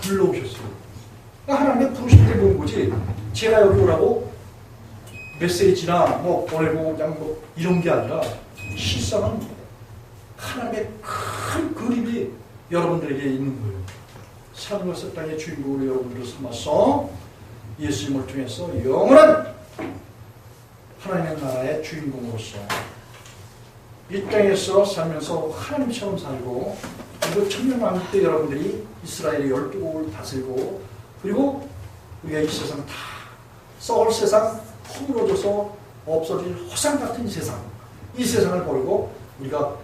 불러오셨어요. 하나님의 부르실 때 본 거지. 제가 여기 오라고 메시지나 뭐 보내고 그냥 뭐 이런 게 아니라 실상은 하나님의 큰 그림이 여러분들에게 있는 거예요. 삶과 새 땅의 주인공으로 여러분들을 삼아서 예수님을 통해서 영원한 하나님의 나라의 주인공으로서 이 땅에서 살면서 하나님처럼 살고, 그리고 천년왕국 때 여러분들이 이스라엘의 12국을 다스리고, 그리고 우리가 이 세상 다 썩을 세상, 허물어져서 없어질 허상 같은 이 세상을 버리고 우리가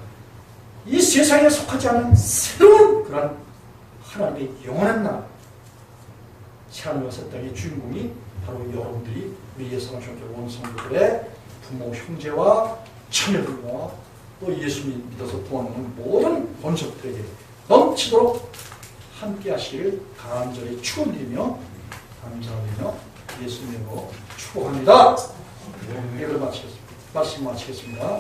이 세상에 속하지 않은 새로운 그런 하나님의 영원한 나라, 하나님과 새 땅의 주인공이 바로 여러분들이 우리 예수님의 원성도들의 부모, 형제와 자녀들과 또 예수님 믿어서 구원하는 모든 권속들에게 넘치도록 함께 하시기를 간절히 축원드리며 감사드리며 예수님으로 축복합니다. 예배를 마치겠습니다. 말씀 마치겠습니다.